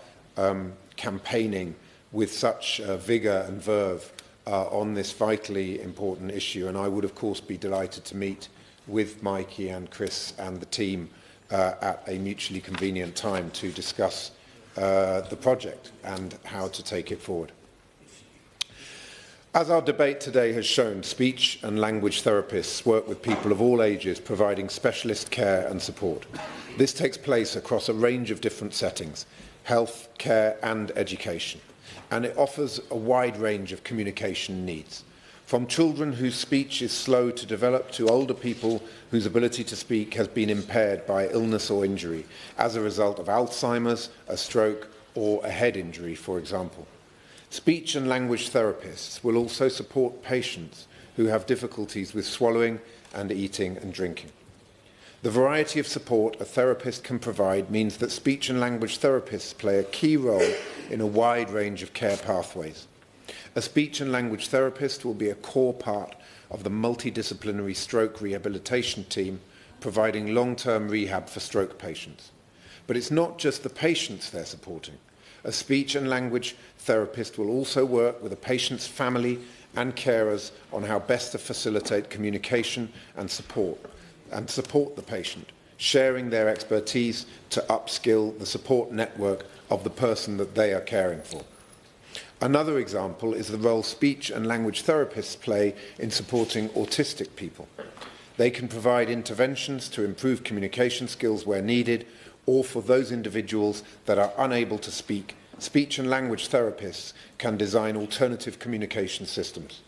campaigning with such vigour and verve on this vitally important issue. And I would of course be delighted to meet with Mikey and Chris and the team at a mutually convenient time to discuss the project and how to take it forward. As our debate today has shown, speech and language therapists work with people of all ages, providing specialist care and support. This takes place across a range of different settings: health, care and education. And it offers a wide range of communication needs, from children whose speech is slow to develop to older people whose ability to speak has been impaired by illness or injury as a result of Alzheimer's, a stroke or a head injury, for example. Speech and language therapists will also support patients who have difficulties with swallowing and eating and drinking. The variety of support a therapist can provide means that speech and language therapists play a key role in a wide range of care pathways. A speech and language therapist will be a core part of the multidisciplinary stroke rehabilitation team, providing long-term rehab for stroke patients. But it's not just the patients they're supporting. A speech and language therapist will also work with a patient's family and carers on how best to facilitate communication and support the patient, sharing their expertise to upskill the support network of the person that they are caring for. Another example is the role speech and language therapists play in supporting autistic people. They can provide interventions to improve communication skills where needed, or for those individuals that are unable to speak, speech and language therapists can design alternative communication systems.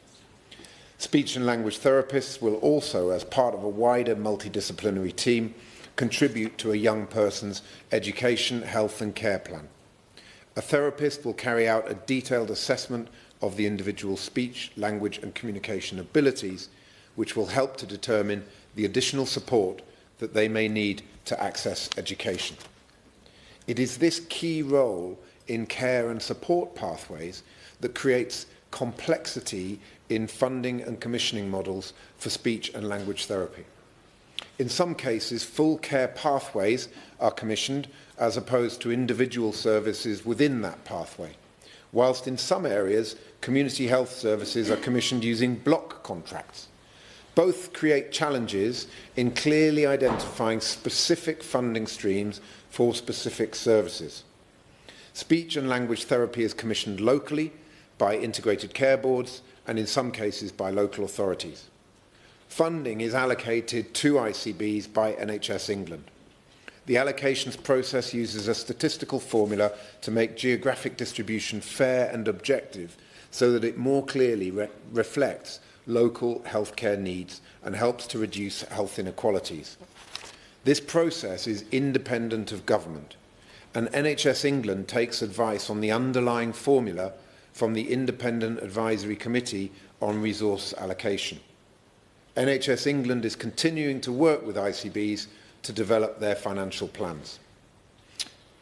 Speech and language therapists will also, as part of a wider multidisciplinary team, contribute to a young person's education, health and care plan. A therapist will carry out a detailed assessment of the individual's speech, language and communication abilities, which will help to determine the additional support that they may need to access education. It is this key role in care and support pathways that creates complexity in funding and commissioning models for speech and language therapy. In some cases, full care pathways are commissioned as opposed to individual services within that pathway, whilst in some areas, community health services are commissioned using block contracts. Both create challenges in clearly identifying specific funding streams for specific services. Speech and language therapy is commissioned locally by integrated care boards and in some cases by local authorities. Funding is allocated to ICBs by NHS England. The allocations process uses a statistical formula to make geographic distribution fair and objective so that it more clearly reflects local healthcare needs and helps to reduce health inequalities. This process is independent of government and NHS England takes advice on the underlying formula from the Independent Advisory Committee on Resource Allocation. NHS England is continuing to work with ICBs to develop their financial plans.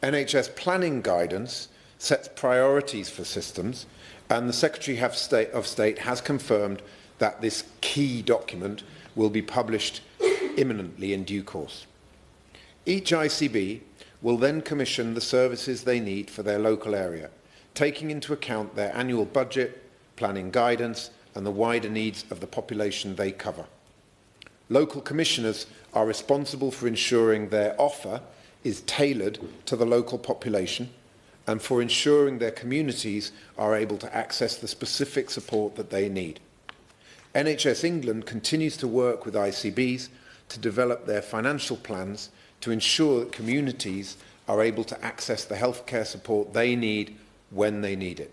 NHS planning guidance sets priorities for systems, and the Secretary of State has confirmed that this key document will be published imminently in due course. Each ICB will then commission the services they need for their local area, taking into account their annual budget, planning guidance, and the wider needs of the population they cover. Local commissioners are responsible for ensuring their offer is tailored to the local population and for ensuring their communities are able to access the specific support that they need. NHS England continues to work with ICBs to develop their financial plans to ensure that communities are able to access the healthcare support they need when they need it.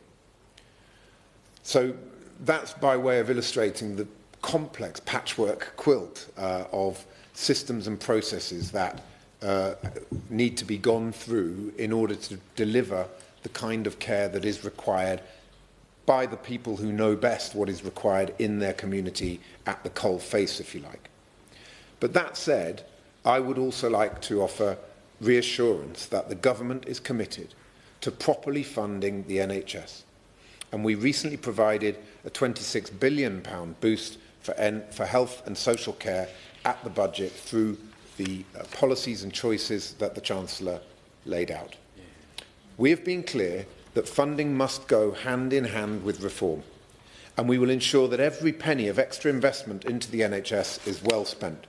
So that's by way of illustrating the complex patchwork quilt of systems and processes that need to be gone through in order to deliver the kind of care that is required by the people who know best what is required in their community at the coal face, if you like. But that said, I would also like to offer reassurance that the government is committed to properly funding the NHS. And we recently provided a £26 billion boost for health and social care at the budget through the policies and choices that the Chancellor laid out. We have been clear that funding must go hand in hand with reform, and we will ensure that every penny of extra investment into the NHS is well spent.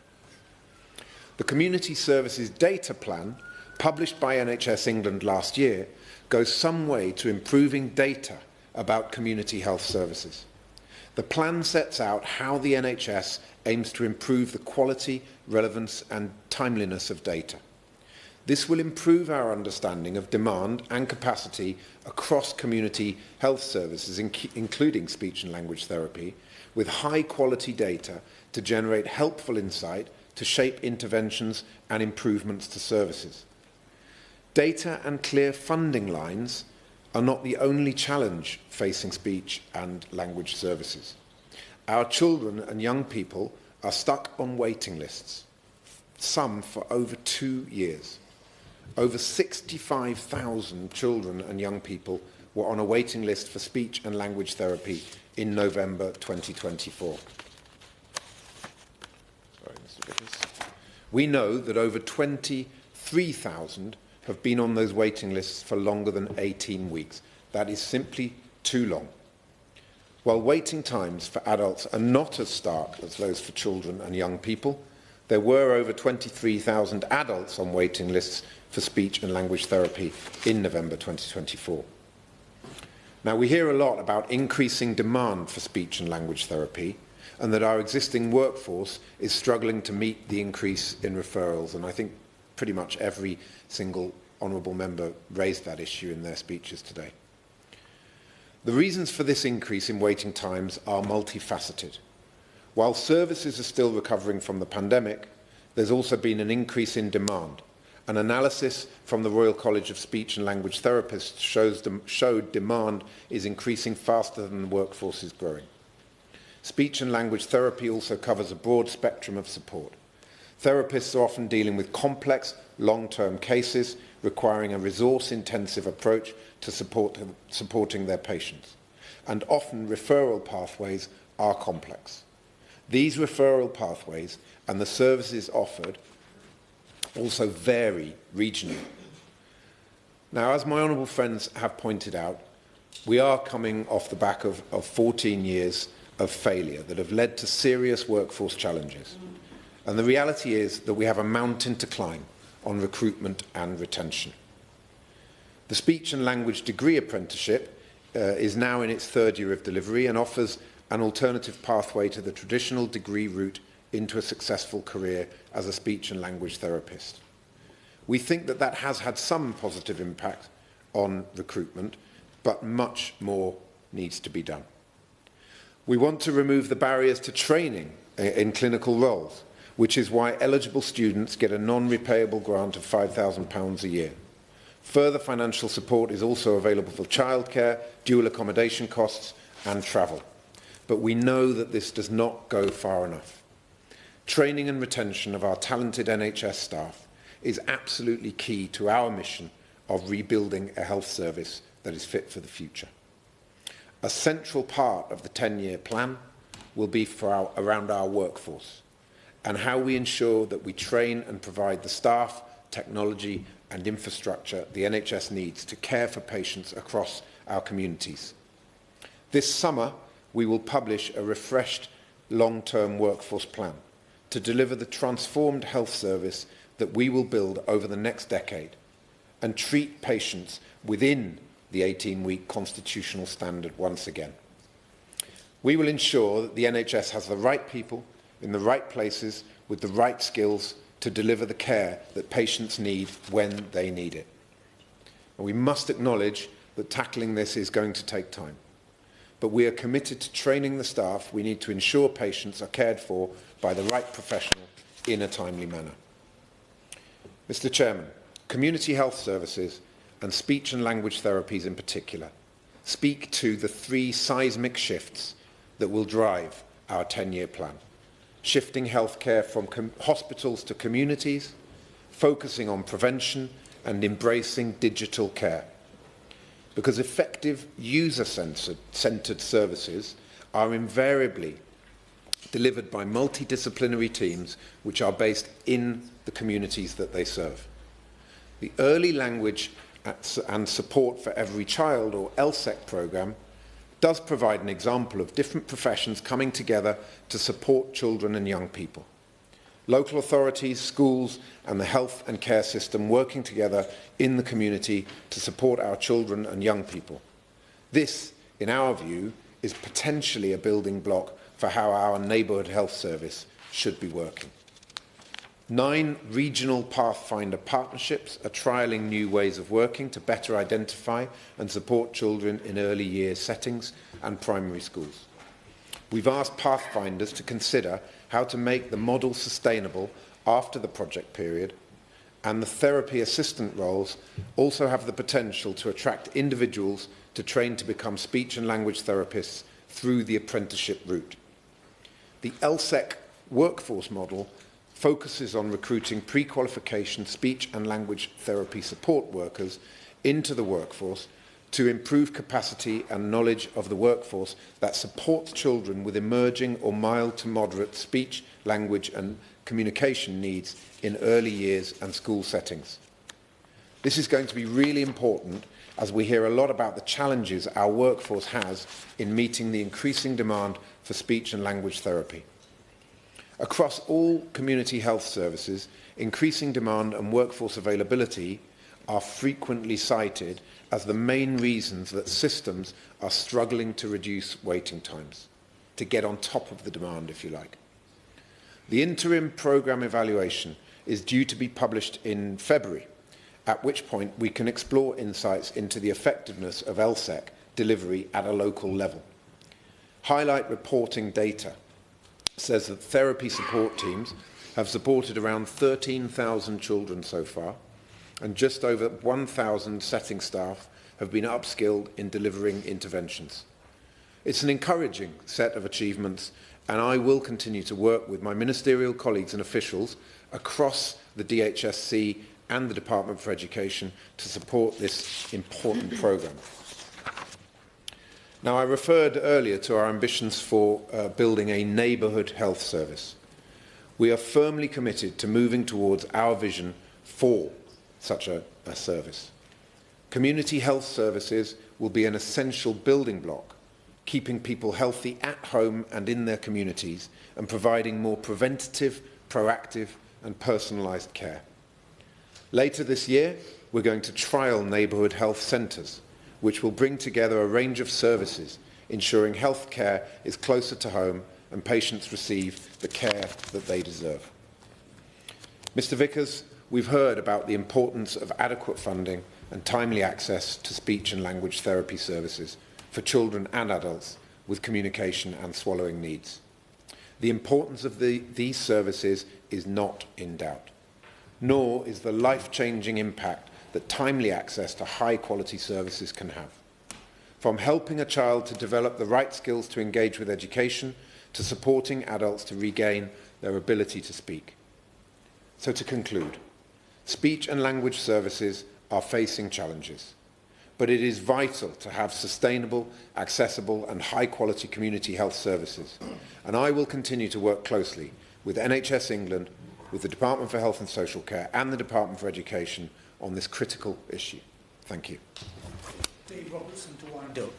The Community Services Data Plan, published by NHS England last year, goes some way to improving data about community health services. The plan sets out how the NHS aims to improve the quality, relevance and timeliness of data. This will improve our understanding of demand and capacity across community health services, including speech and language therapy, with high-quality data to generate helpful insight to shape interventions and improvements to services. Data and clear funding lines are not the only challenge facing speech and language services. Our children and young people are stuck on waiting lists, some for over 2 years. Over 65,000 children and young people were on a waiting list for speech and language therapy in November 2024. We know that over 23,000 have been on those waiting lists for longer than 18 weeks. That is simply too long. While waiting times for adults are not as stark as those for children and young people, there were over 23,000 adults on waiting lists for speech and language therapy in November 2024. Now, we hear a lot about increasing demand for speech and language therapy and that our existing workforce is struggling to meet the increase in referrals, and I think pretty much every single honourable member raised that issue in their speeches today. The reasons for this increase in waiting times are multifaceted. While services are still recovering from the pandemic, there's also been an increase in demand. An analysis from the Royal College of Speech and Language Therapists showed demand is increasing faster than the workforce is growing. Speech and language therapy also covers a broad spectrum of support. Therapists are often dealing with complex, long-term cases requiring a resource-intensive approach to supporting their patients. And often referral pathways are complex. These referral pathways and the services offered also vary regionally. Now, as my honourable friends have pointed out, we are coming off the back of 14 years of failure that have led to serious workforce challenges. And the reality is that we have a mountain to climb on recruitment and retention. The Speech and Language Degree Apprenticeship is now in its third year of delivery and offers an alternative pathway to the traditional degree route into a successful career as a speech and language therapist. We think that that has had some positive impact on recruitment, but much more needs to be done. We want to remove the barriers to training in clinical roles, which is why eligible students get a non-repayable grant of £5,000 a year. Further financial support is also available for childcare, dual accommodation costs and travel. But we know that this does not go far enough. Training and retention of our talented NHS staff is absolutely key to our mission of rebuilding a health service that is fit for the future. A central part of the 10-year plan will be around our workforce and how we ensure that we train and provide the staff, technology and infrastructure the NHS needs to care for patients across our communities. This summer, we will publish a refreshed long-term workforce plan to deliver the transformed health service that we will build over the next decade and treat patients within the 18-week constitutional standard once again. We will ensure that the NHS has the right people in the right places with the right skills to deliver the care that patients need when they need it. And we must acknowledge that tackling this is going to take time. But we are committed to training the staff. We need to ensure patients are cared for by the right professional in a timely manner. Mr. Chairman, community health services and speech and language therapies in particular speak to the 3 seismic shifts that will drive our 10-year plan. Shifting healthcare from hospitals to communities, focusing on prevention and embracing digital care. Because effective user-centred services are invariably delivered by multidisciplinary teams which are based in the communities that they serve. The Early Language and Support for Every Child, or LSEC programme, does provide an example of different professions coming together to support children and young people. Local authorities, schools and the health and care system working together in the community to support our children and young people. This, in our view, is potentially a building block for how our neighbourhood health service should be working. 9 regional Pathfinder partnerships are trialling new ways of working to better identify and support children in early years settings and primary schools. We've asked Pathfinders to consider how to make the model sustainable after the project period, and the therapy assistant roles also have the potential to attract individuals to train to become speech and language therapists through the apprenticeship route. The LSEC workforce model focuses on recruiting pre-qualification speech and language therapy support workers into the workforce to improve capacity and knowledge of the workforce that supports children with emerging or mild to moderate speech, language and communication needs in early years and school settings. This is going to be really important as we hear a lot about the challenges our workforce has in meeting the increasing demand for speech and language therapy. Across all community health services, increasing demand and workforce availability are frequently cited as the main reasons that systems are struggling to reduce waiting times, to get on top of the demand, if you like. The interim programme evaluation is due to be published in February, at which point we can explore insights into the effectiveness of LSEC delivery at a local level. Highlight reporting data says that therapy support teams have supported around 13,000 children so far, and just over 1,000 setting staff have been upskilled in delivering interventions. It's an encouraging set of achievements, and I will continue to work with my ministerial colleagues and officials across the DHSC and the Department for Education to support this important programme. Now, I referred earlier to our ambitions for building a neighbourhood health service. We are firmly committed to moving towards our vision for such a service. Community health services will be an essential building block, keeping people healthy at home and in their communities and providing more preventative, proactive and personalised care. Later this year, we're going to trial neighbourhood health centres, which will bring together a range of services, ensuring health care is closer to home and patients receive the care that they deserve. Mr. Vickers, we've heard about the importance of adequate funding and timely access to speech and language therapy services for children and adults with communication and swallowing needs. The importance of these services is not in doubt, nor is the life-changing impact that timely access to high-quality services can have. From helping a child to develop the right skills to engage with education, to supporting adults to regain their ability to speak. So to conclude, speech and language services are facing challenges, but it is vital to have sustainable, accessible and high-quality community health services. And I will continue to work closely with NHS England, with the Department for Health and Social Care and the Department for Education on this critical issue. Thank you. Dave Robertson to wind up.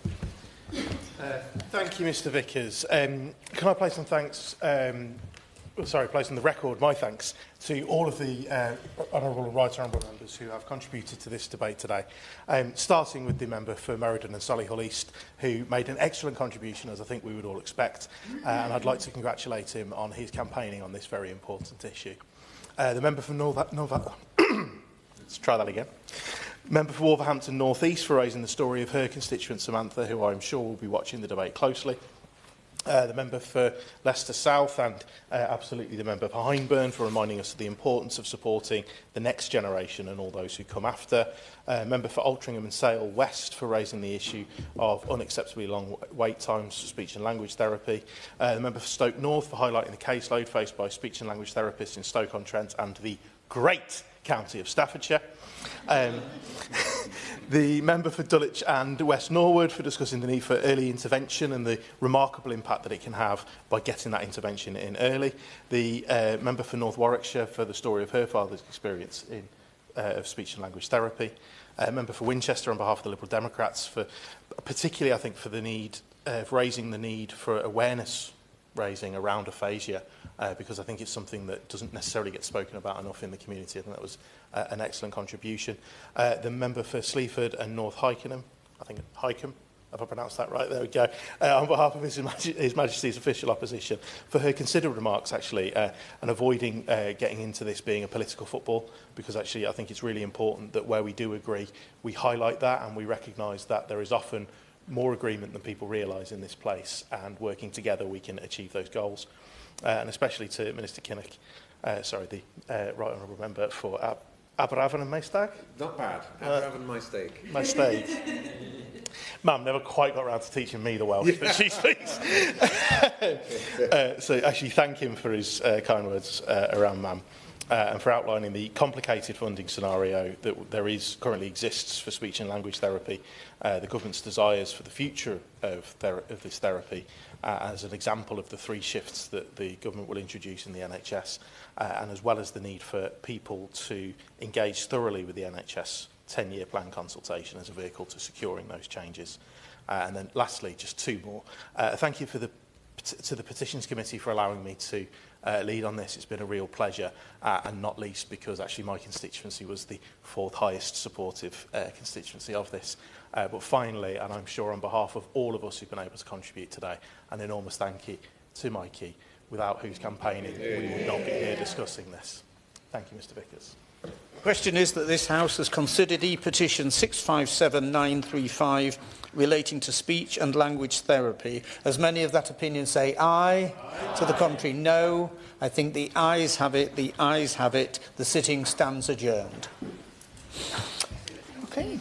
Thank you, Mr Vickers. Can I place some thanks, place on the record my thanks to all of the honourable and right honourable members who have contributed to this debate today, starting with the member for Meriden and Solihull East, who made an excellent contribution, as I think we would all expect, and I'd like to congratulate him on his campaigning on this very important issue. The member for let's try that again. Member for Wolverhampton North East for raising the story of her constituent Samantha, who I'm sure will be watching the debate closely. The member for Leicester South and absolutely the member for Hyndburn for reminding us of the importance of supporting the next generation and all those who come after. Member for Altrincham and Sale West for raising the issue of unacceptably long wait times for speech and language therapy. The member for Stoke North for highlighting the caseload faced by speech and language therapists in Stoke-on-Trent and the great county of Staffordshire. The member for Dulwich and West Norwood for discussing the need for early intervention and the remarkable impact that it can have by getting that intervention in early. The member for North Warwickshire for the story of her father's experience in, of speech and language therapy. Member for Winchester on behalf of the Liberal Democrats for particularly, I think, for the need of raising the need for awareness raising around aphasia, because I think it's something that doesn't necessarily get spoken about enough in the community. I think that was an excellent contribution. The member for Sleaford and North Hykeham, I think Hykeham, have I pronounced that right? There we go. On behalf of His Majesty's official opposition, for her considered remarks, actually, and avoiding getting into this being a political football, because actually I think it's really important that where we do agree, we highlight that and we recognise that there is often more agreement than people realise in this place, and working together we can achieve those goals. And especially to Minister Kinnock, the Right Honourable Member for Aberavon and Maesteg. Not bad. Aberavon and Maesteg. Maesteg. Mum never quite got around to teaching me the Welsh that she speaks. So actually thank him for his kind words around Mum. And for outlining the complicated funding scenario that currently exists for speech and language therapy, the government's desires for the future of this therapy, as an example of the 3 shifts that the government will introduce in the NHS, and as well as the need for people to engage thoroughly with the NHS 10-year plan consultation as a vehicle to securing those changes. And then lastly, just 2 more. Thank you to the Petitions Committee for allowing me to lead on this. It's been a real pleasure, and not least because actually my constituency was the 4th highest supportive constituency of this. But finally, and I'm sure on behalf of all of us who've been able to contribute today, an enormous thank you to Mikey, without whose campaigning we would not be here discussing this. Thank you, Mr Vickers. The question is that this House has considered E-petition 657935 relating to speech and language therapy. As many of that opinion say aye, to the contrary no. I think the ayes have it, the ayes have it. The sitting stands adjourned. Okay.